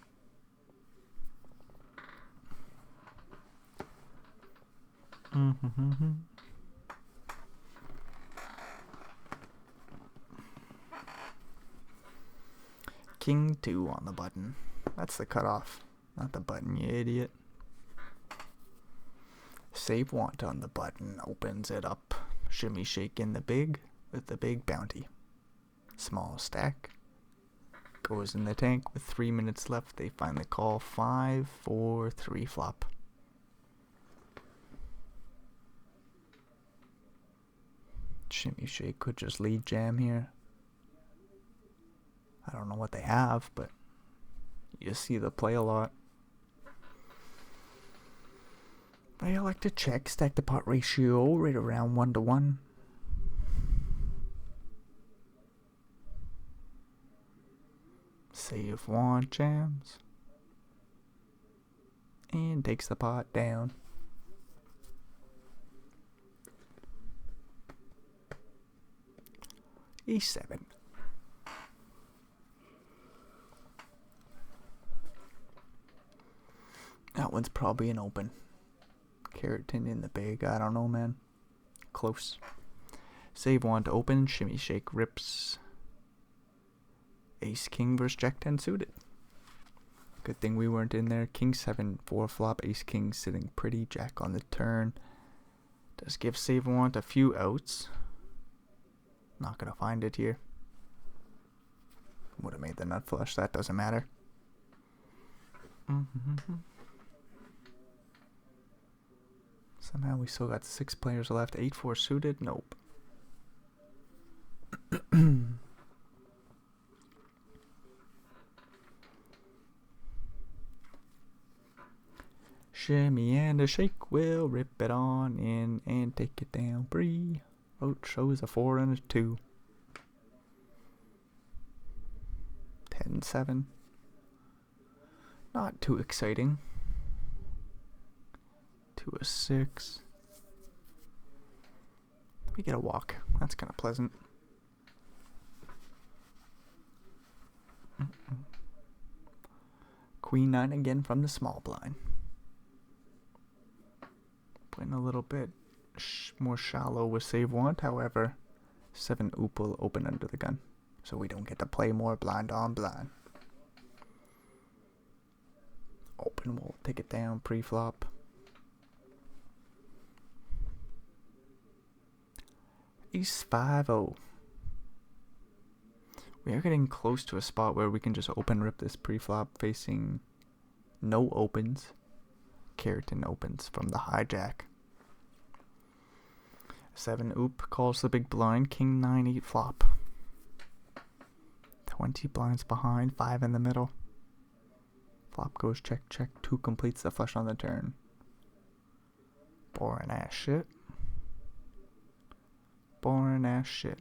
King 2 on the button. That's the cutoff, not the button, you idiot. Save want on the button. Opens it up. Shimmy shake in the big with the big bounty. Small stack. Goes in the tank with 3 minutes left. They finally call 5, 4, 3 flop. Shimmy shake could just lead jam here. I don't know what they have, but you see the play a lot. I like to check stack to pot ratio right around 1-1. Save want jams. And takes the pot down. E7. That one's probably an open. Keratin in the big. I don't know, man. Close. Save want to open. Shimmy shake rips. Ace king versus jack 10 suited. Good thing we weren't in there. King 7 4 flop. Ace king sitting pretty. Jack on the turn. Does give save want a few outs. Not gonna find it here. Would have made the nut flush. That doesn't matter. Somehow we still got 6 players left. 8-4 suited. Nope. Shimmy and a shake, we'll rip it on in and take it down. Bree. Roach shows a 4 and a 2. 10-7. Not too exciting. 2-6. We get a walk. That's kind of pleasant. Queen 9 again from the small blind. Playing a little bit more shallow with save want. However, 7 oop will open under the gun. So we don't get to play more blind on blind. Open, we'll take it down pre-flop. Ace 5-0. We are getting close to a spot where we can just open rip this pre-flop facing no opens. Keratin opens from the hijack. 7 oop calls the big blind. King 9-8 flop. 20 blinds behind, 5 in the middle. Flop goes check, check. 2 completes the flush on the turn. Boring ass shit. Boring ass shit.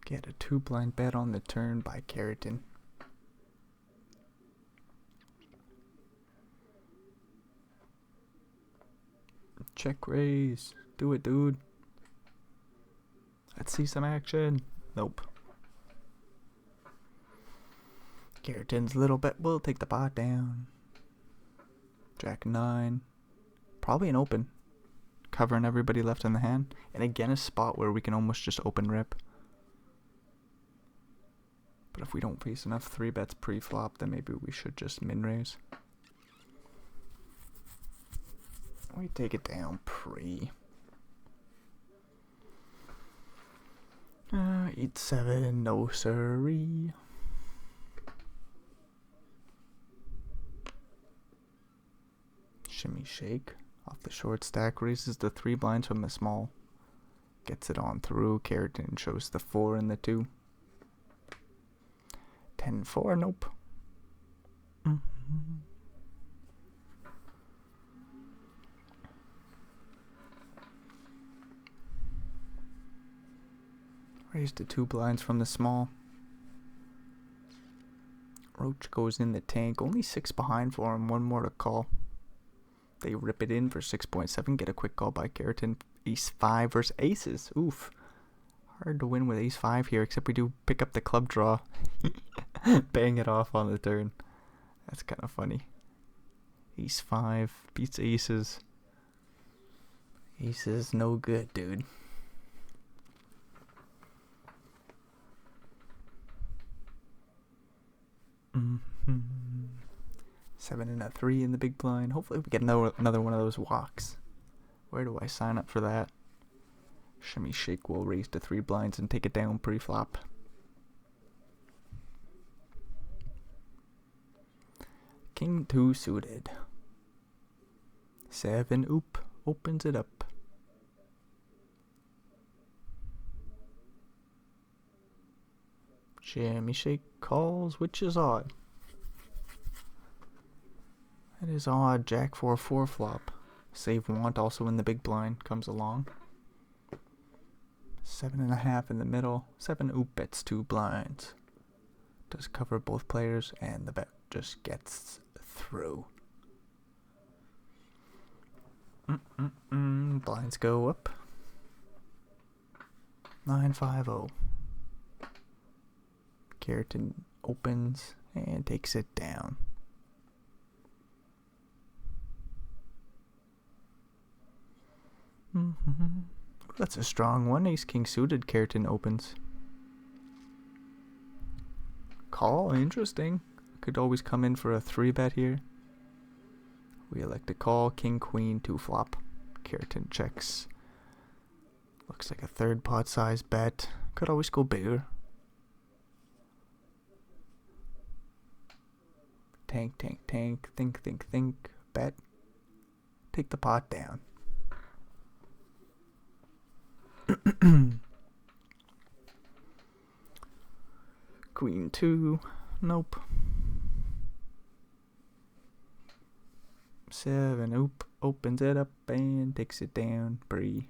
Get a 2 blind bet on the turn by Keratin. Check raise. Do it, dude. Let's see some action. Nope. Keratin's little bet will take the pot down. Jack 9. Probably an open. Covering everybody left in the hand. And again, a spot where we can almost just open rip. But if we don't face enough 3 bets pre-flop, then maybe we should just min-raise. We take it down pre. 8-7, no siree. Shimmy shake. Off the short stack, raises the 3 blinds from the small. Gets it on through. Keratin shows the 4 and the 2. 10-4, nope. Raised the 2 blinds from the small. Roach goes in the tank. Only 6 behind for him. 1 more to call. They rip it in for 6.7. Get a quick call by Keratin. Ace 5 versus aces. Oof. Hard to win with ace 5 here, except we do pick up the club draw. Bang it off on the turn. That's kind of funny. Ace 5 beats aces. Aces no good, dude. Mm-hmm. 7 and a 3 in the big blind. Hopefully we get another one of those walks. Where do I sign up for that? Shimmy shake will raise to 3 blinds and take it down pre-flop. King 2 suited. 7 oop opens it up. Shimmy shake calls, which is odd. That is odd. Jack 4 flop. Save want also in the big blind comes along. 7.5 in the middle. 7 oop bets 2 blinds. Does cover both players and the bet just gets through. Blinds go up. 9-5-0. Keratin opens and takes it down. That's a strong one. Ace king suited. Keratin opens. Call, interesting. Could always come in for a 3-bet here. We elect to call. King, queen, 2 flop. Keratin checks. Looks like a 3rd pot size bet. Could always go bigger. Tank, tank, tank. Think, think, think. Bet. Take the pot down. Queen 2. Nope. 7. Oop. Opens it up and takes it down. Bree.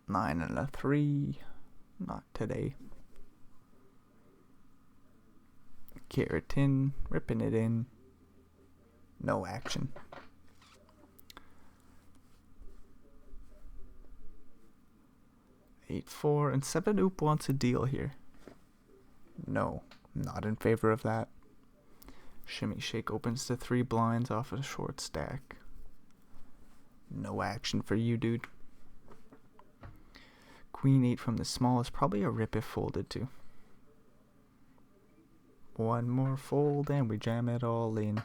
9 and a 3. Not today. Keratin. Ripping it in. No action. 8-4 and 7 oop wants a deal here. No, not in favor of that. Shimmy shake opens to 3 blinds off a short stack. No action for you, dude. Queen 8 from the smallest, probably a rip if folded to. 1 more fold and we jam it all in.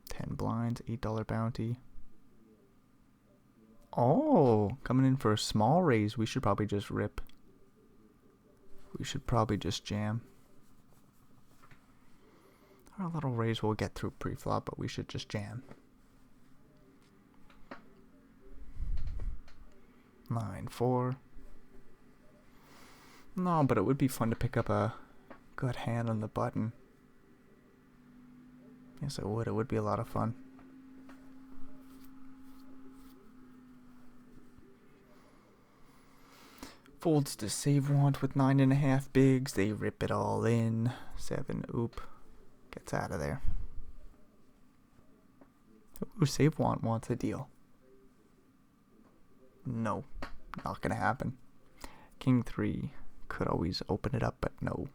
10 blinds, $8 bounty. Oh, coming in for a small raise. We should probably just rip. We should probably just jam. Our little raise will get through pre-flop, but we should just jam. 9-4. No, but it would be fun to pick up a good hand on the button. Yes, it would. It would be a lot of fun. Folds to save want with 9.5 bigs. They rip it all in. 7 oop. Gets out of there. Ooh, save want wants a deal. No, not gonna happen. King 3 could always open it up, but no.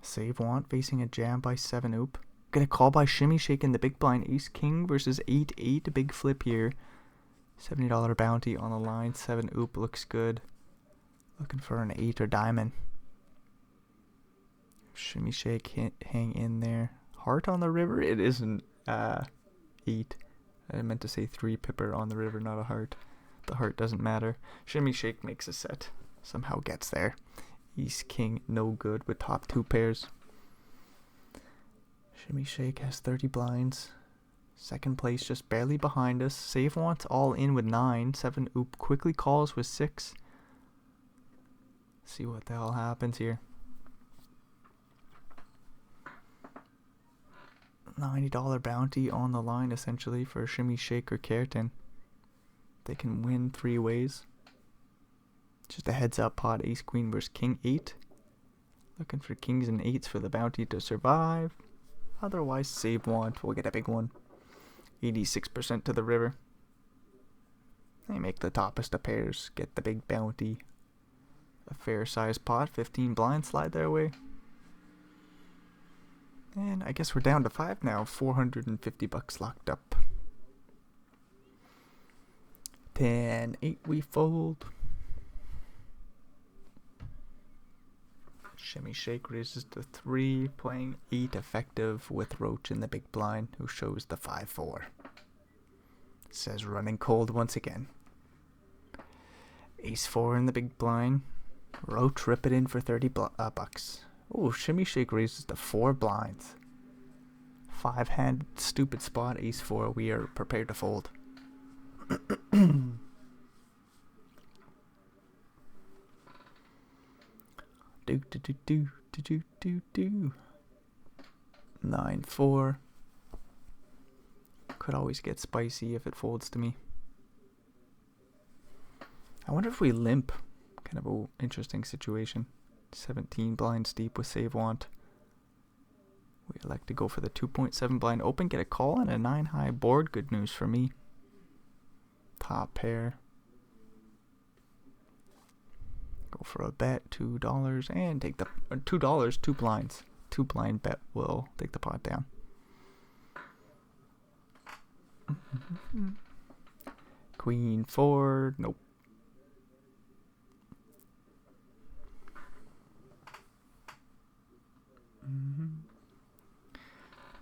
Save want facing a jam by 7 oop. Get a call by shimmy shaking the big blind. Ace king versus 8-8. A big flip here. $70 bounty on the line. 7 oop looks good. Looking for an 8 or diamond. Shimmy shake, hang in there. Heart on the river. It isn't 8. I meant to say 3 pipper on the river, not a heart. The heart doesn't matter. Shimmy shake makes a set. Somehow gets there. Ace king no good with top 2 pairs. Shimmy shake has 30 blinds. Second place just barely behind us. Save wants all in with 9. 7 oop quickly calls with 6. See what the hell happens here. $90 bounty on the line essentially for shimmy shake or Keratin. They can win 3 ways. Just a heads up pot. Ace queen versus king 8. Looking for kings and 8s for the bounty to survive. Otherwise save want. We'll get a big one. 86% to the river. They make the toppest of pairs. Get the big bounty. A fair sized pot. 15 blinds slide their way. And I guess we're down to 5 now. $450 locked up. 10-8 we fold. Shimmy shake raises to 3, playing 8 effective with Roach in the big blind, who shows the 5-4. Says running cold once again. Ace 4 in the big blind. Roach rip it in for 30 bucks. Oh, shimmy shake raises to 4 blinds. 5-hand stupid spot. Ace 4. We are prepared to fold. Do. 9-4. Could always get spicy if it folds to me. I wonder if we limp. Kind of a interesting situation. 17 blinds deep with save want. We elect to go for the 2.7 blind open, get a call and a 9 high board. Good news for me. Top pair. Go for a bet, $2 and take the $2, 2 blinds. 2 blind bet will take the pot down. Queen 4, nope.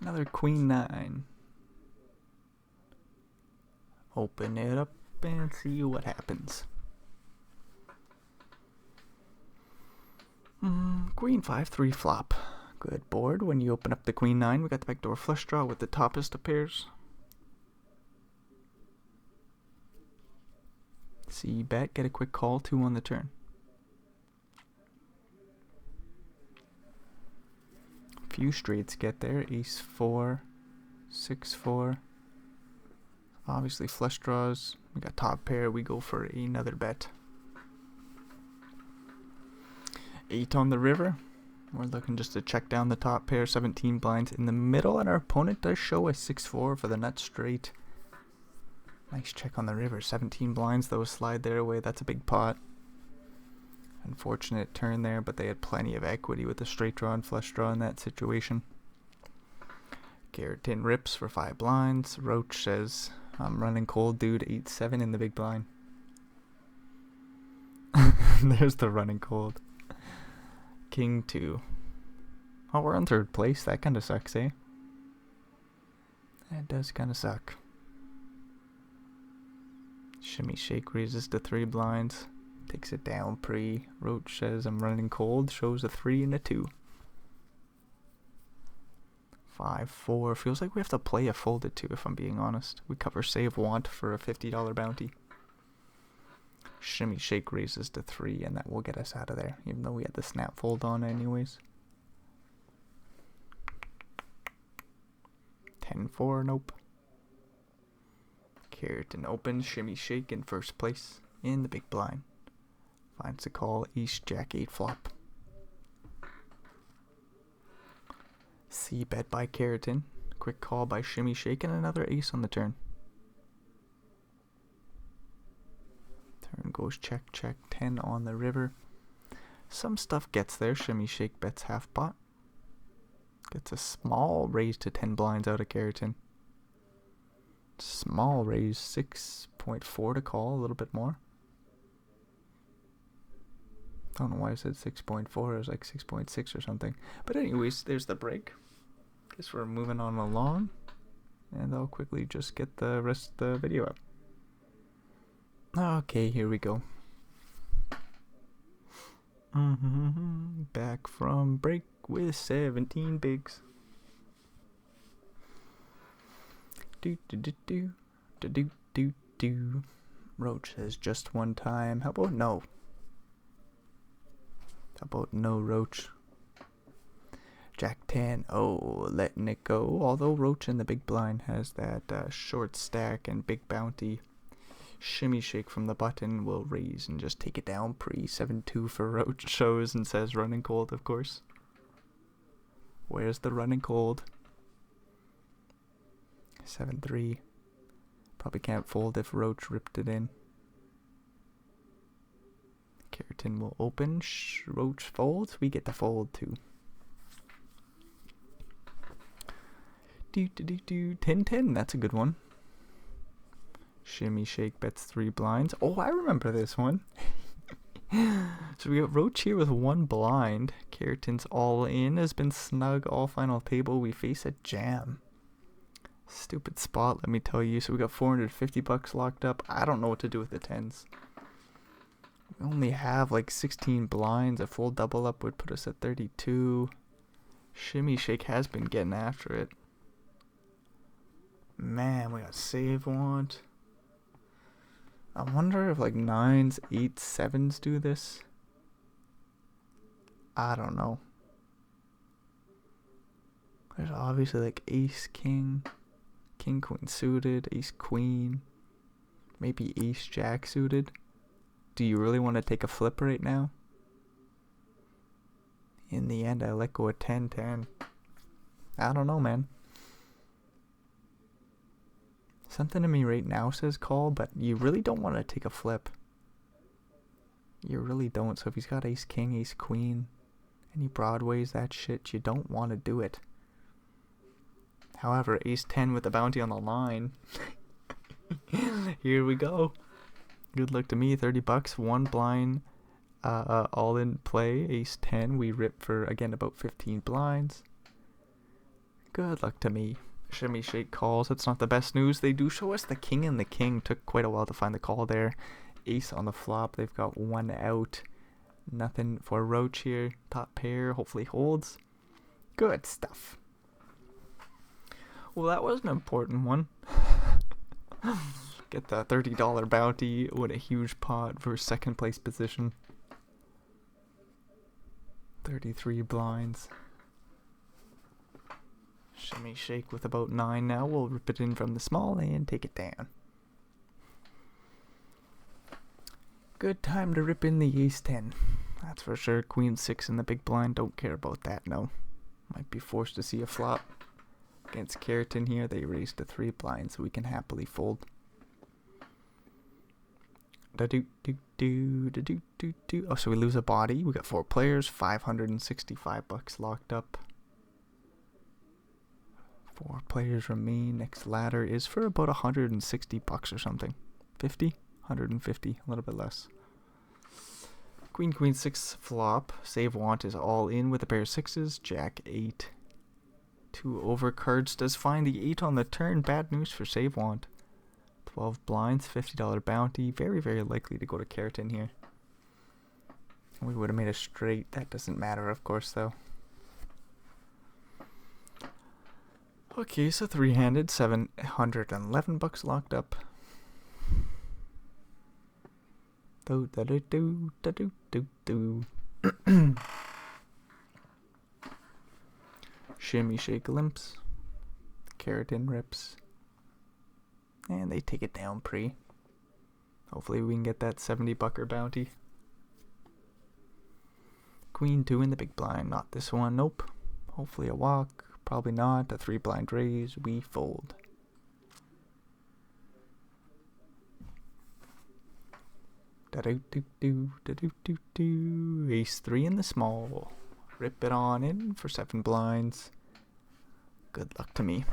Another Queen 9. Open it up and see what happens. Queen 5-3 flop. Good board. When you open up the Queen 9, we got the backdoor flush draw with the toppest of pairs. See bet, get a quick call, 2 on the turn. Few straights get there. Ace 4, 6-4. Obviously flush draws. We got top pair. We go for another bet. 8 on the river. We're looking just to check down the top pair. 17 blinds in the middle, and our opponent does show a 6-4 for the nut straight. Nice check on the river. 17 blinds, those slide their way. That's a big pot. Unfortunate turn there, but they had plenty of equity with the straight draw and flush draw in that situation. Garrett rips for 5 blinds. Roach says, I'm running cold, dude. 8-7 in the big blind. There's the running cold. King 2. Oh, we're on 3rd place. That kind of sucks, eh? That does kind of suck. Shimmy shake raises to 3 blinds. Takes it down pre. Roach says I'm running cold. Shows a 3 and a 2. 5-4. Feels like we have to play a folded 2 if I'm being honest. We cover save want for a $50 bounty. Shimmy shake raises to 3, and that will get us out of there, even though we had the snap fold on anyways. 10-4, nope. Keratin opens, shimmy shake in 1st place in the big blind. Finds a call, ace jack 8 flop. C bet by Keratin. Quick call by shimmy shake, and another ace on the turn. Turn goes check, check, 10 on the river. Some stuff gets there. Shimmy shake bets half pot. Gets a small raise to 10 blinds out of Keratin. Small raise, 6.4 to call, a little bit more. Don't know why I said 6.4, it was like 6.6 or something. But anyways, there's the break. Guess we're moving on along. And I'll quickly just get the rest of the video up. Okay, here we go. Back from break with 17 bigs. Roach says just one time. How about no? How about no, Roach? Jack 10. Oh, letting it go. Although Roach in the big blind has that short stack and big bounty. Shimmy shake from the button will raise and just take it down pre. 7-2 for Roach shows and says running cold, of course. Where's the running cold? 7-3. Probably can't fold if Roach ripped it in. Keratin will open. Roach folds. We get to fold too. 10-10. That's a good one. Shimmy shake bets 3 blinds. Oh, I remember this one. So we got Roach here with 1 blind. Keratin's all in. Has been snug all final table. We face a jam. Stupid spot, let me tell you. So we got $450 locked up. I don't know what to do with the 10s. We only have like 16 blinds. A full double up would put us at 32. Shimmy shake has been getting after it. Man, we got save want. I wonder if like 9s, 8s, 7s do this. I don't know. There's obviously like ace, king, king, queen suited, ace, queen, maybe ace, jack suited. Do you really want to take a flip right now? In the end, I let go of 10-10. I don't know, man. Something in me right now says call, but you really don't want to take a flip. You really don't. So if he's got ace king, ace queen, and he broadways that shit, you don't want to do it. However, ace 10 with the bounty on the line. Here we go. Good luck to me. 30 bucks. One blind. All in play. Ace 10. We rip for, again, about 15 blinds. Good luck to me. Shimmy shake calls. That's not the best news. They do show us the king and the king. Took quite a while to find the call there. Ace on the flop. They've got one out. Nothing for Roach here. Top pair. Hopefully holds. Good stuff. Well, that was an important one. Get the $30 bounty. What a huge pot for second place position. 33 blinds. Shimmy shake with about 9 now. We'll rip it in from the small and take it down. Good time to rip in the ace 10. That's for sure. Queen 6 in the big blind. Don't care about that, no. Might be forced to see a flop. Against Keratin here, they raised to 3 blinds, so we can happily fold. Oh, so we lose a body. We got 4 players, 565 bucks locked up. 4 players remain. Next ladder is for about 160 bucks or something. 50? 150, a little bit less. Queen 6 flop. Save want is all in with a pair of 6s. Jack 8. 2 overcards. Does find the 8 on the turn. Bad news for save want. 12 blinds, $50 bounty. Very, very likely to go to Keratin here. We would have made a straight. That doesn't matter, of course, though. Okay, so 3-handed. 711 bucks locked up. Shimmy shake limps. Keratin rips. And they take it down pre. Hopefully we can get that 70 bucker bounty. Queen 2 in the big blind. Not this one. Nope. Hopefully a walk. Probably not. A 3 blind raise. We fold. Ace 3 in the small. Rip it on in for 7 blinds. Good luck to me.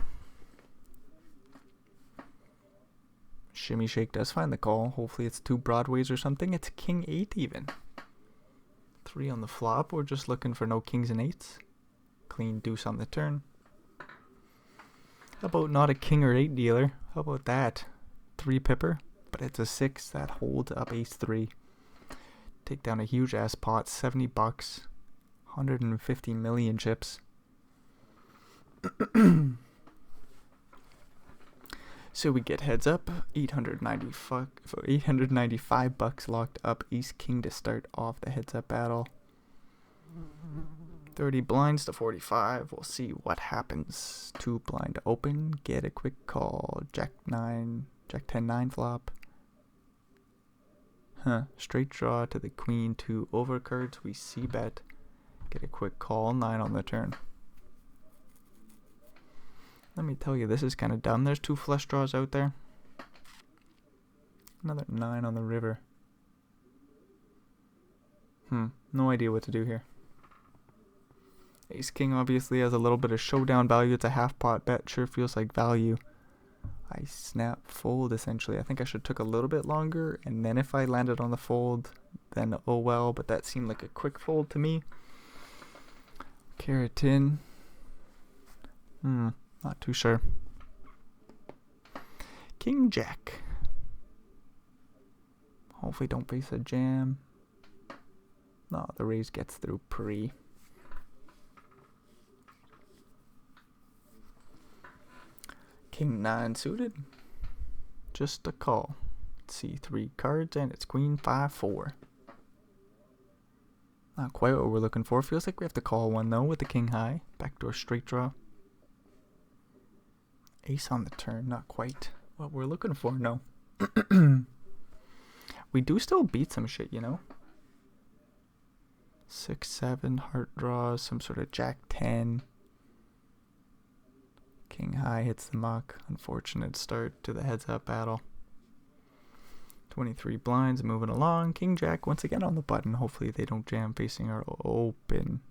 Shimmy shake does find the call. Hopefully it's 2 broadways or something. It's king 8 even. 3 on the flop. We're just looking for no kings and 8s. Clean deuce on the turn. How about not a king or 8 dealer? How about that? 3 pipper. But it's a 6 that holds up ace 3. Take down a huge ass pot. 70 bucks. 150 million chips. So we get heads up. 895 bucks locked up. Ace king to start off the heads up battle. 30 blinds to 45. We'll see what happens. 2 blind to open. Get a quick call. Jack 9. Jack 10 9 flop. Straight draw to the queen 2 overcards. We see bet. Get a quick call. 9 on the turn. Let me tell you, this is kind of dumb. There's 2 flush draws out there. Another 9 on the river. No idea what to do here. Ace king obviously has a little bit of showdown value. It's a half pot bet. Sure feels like value. I snap fold essentially. I think I should took a little bit longer, and then if I landed on the fold, then oh well. But that seemed like a quick fold to me. Keratin. Not too sure. King Jack. Hopefully don't face a jam. No, the raise gets through pre. King 9 suited. Just a call. Let's see, 3 cards and it's queen 5-4. Not quite what we're looking for. Feels like we have to call one though with the king high. Backdoor straight draw. Ace on the turn. Not quite what we're looking for, no. We do still beat some shit, you know. 6-7 heart draws. Some sort of jack 10. King high hits the muck. Unfortunate start to the heads up battle. 23 blinds moving along. King jack once again on the button. Hopefully they don't jam facing our open.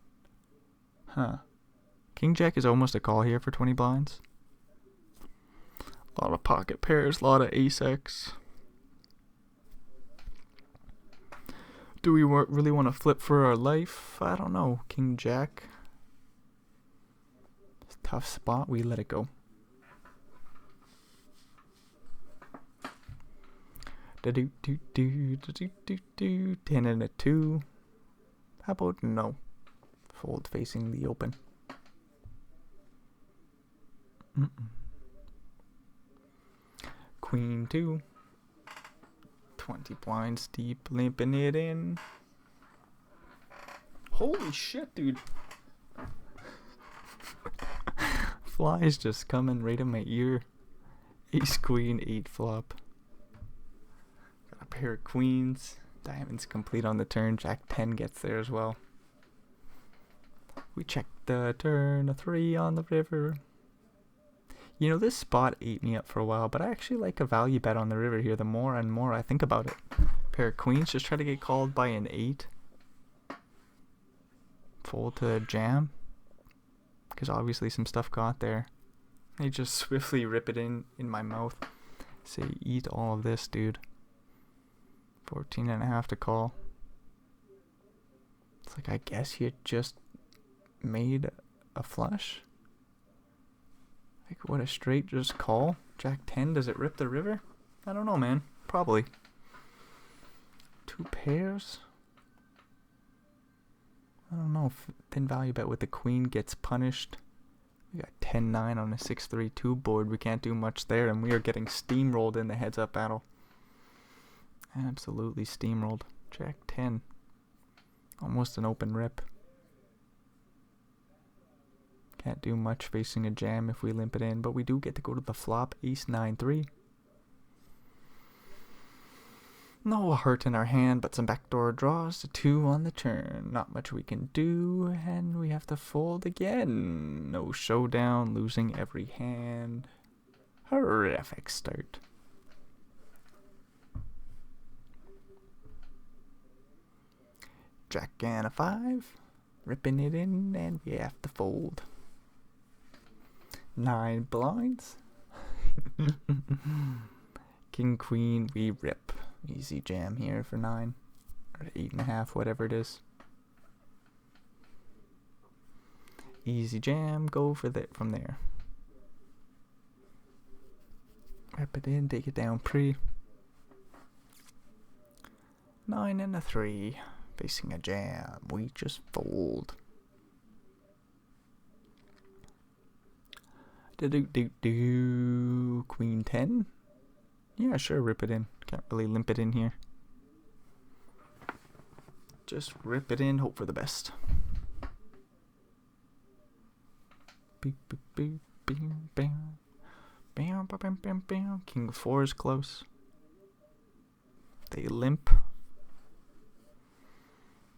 King jack is almost a call here for 20 blinds. A lot of pocket pairs, a lot of ace-x. Do we really want to flip for our life? I don't know. King Jack. Tough spot. We let it go. Do 10 and a 2. How about no? Fold facing the open. Queen 2. 20 blinds deep, limping it in. Holy shit, dude. Flies just coming right in my ear. Ace queen 8 flop. Got a pair of queens. Diamonds complete on the turn. Jack 10 gets there as well. We check the turn. A 3 on the river. You know, this spot ate me up for a while, but I actually like a value bet on the river here the more and more I think about it. Pair of queens, just try to get called by an 8. Fold to jam. Because obviously some stuff got there. I just swiftly rip it in my mouth. Say, eat all of this, dude. 14.5 to call. It's like, I guess you just made a flush. Like, what, a straight just call? Jack 10, does it rip the river? I don't know, man. Probably. 2 pairs? I don't know if thin value bet with the queen gets punished. We got 10-9 on a 6-3-2 board. We can't do much there, and we are getting steamrolled in the heads-up battle. Absolutely steamrolled. Jack 10. Almost an open rip. Can't do much facing a jam if we limp it in, but we do get to go to the flop. Ace 9-3. No heart in our hand, but some backdoor draws. A 2 on the turn. Not much we can do, and we have to fold again. No showdown, losing every hand. Horrific start. Jack and a 5. Ripping it in, and we have to fold. 9 blinds. King, queen, we rip. Easy jam here for 9. Or 8.5, whatever it is. Easy jam, go for from there. Rip it in, take it down pre. 9 and a 3. Facing a jam, we just fold. Queen 10. Yeah, sure, rip it in. Can't really limp it in here. Just rip it in, hope for the best. Beep, beep, beep, bam, bam. Bam, bam, bam, bam. King of 4 is close. They limp.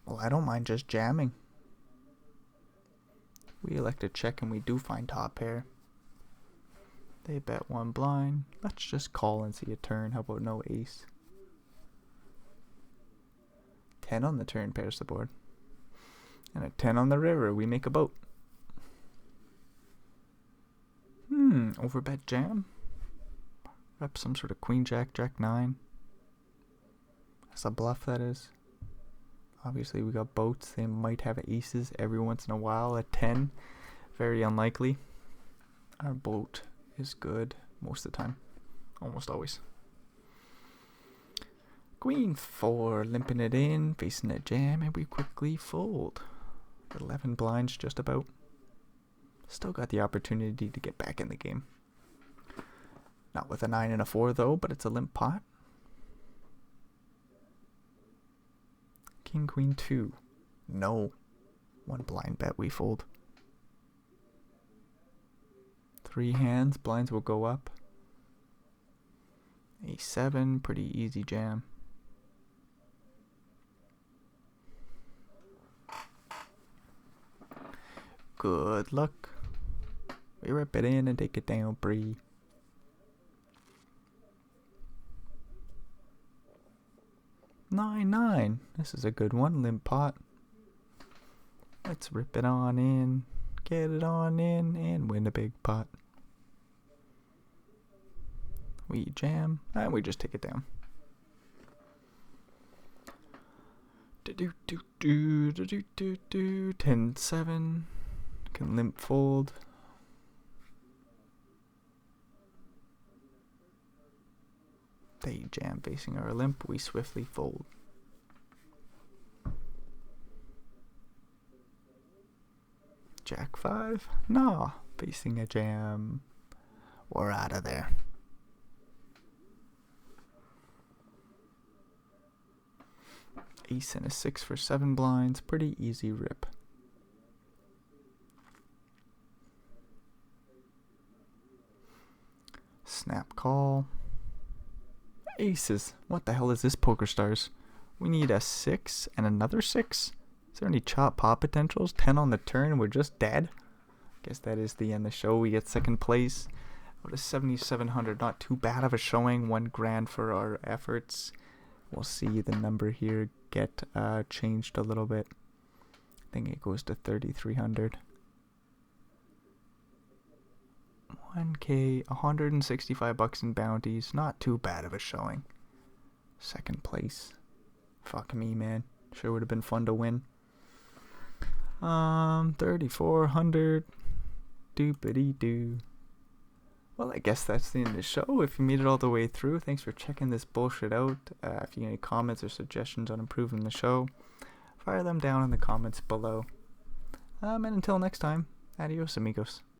Well, I don't mind just jamming. We elect a check and we do find top pair. They bet 1 blind. Let's just call and see a turn. How about no ace? 10 on the turn pairs the board. And a 10 on the river. We make a boat. Overbet jam. Rep some sort of queen jack, jack 9. That's a bluff, that is. Obviously we got boats. They might have aces every once in a while. A 10. Very unlikely. Our boat is good most of the time. Almost always. Queen 4, limping it in, facing a jam, and we quickly fold. 11 blinds just about. Still got the opportunity to get back in the game. Not with a 9 and a 4 though, but it's a limp pot. King, queen 2. No. 1 blind bet, we fold. 3 hands, blinds will go up. A7, pretty easy jam. Good luck. We rip it in and take it down, Bree. Nine. This is a good one, limp pot. Let's rip it on in, get it on in, and win a big pot. We jam, and we just take it down. 10-7. Can limp fold. They jam facing our limp. We swiftly fold. Jack 5. Nah, facing a jam. We're out of there. Ace and a 6 for 7 blinds. Pretty easy rip. Snap call. Aces. What the hell is this, Poker Stars? We need a 6 and another 6? Is there any chop pot potentials? 10 on the turn. We're just dead. Guess that is the end of the show. We get second place. What a 7,700. Not too bad of a showing. $1,000 for our efforts. We'll see the number here get changed a little bit. I think it goes to 3,300. 1K, 165 bucks in bounties. Not too bad of a showing. Second place. Fuck me, man. Sure would have been fun to win. 3,400. Doopity doo. Well, I guess that's the end of the show. If you made it all the way through, thanks for checking this bullshit out. If you have any comments or suggestions on improving the show, fire them down in the comments below. And until next time, adios amigos.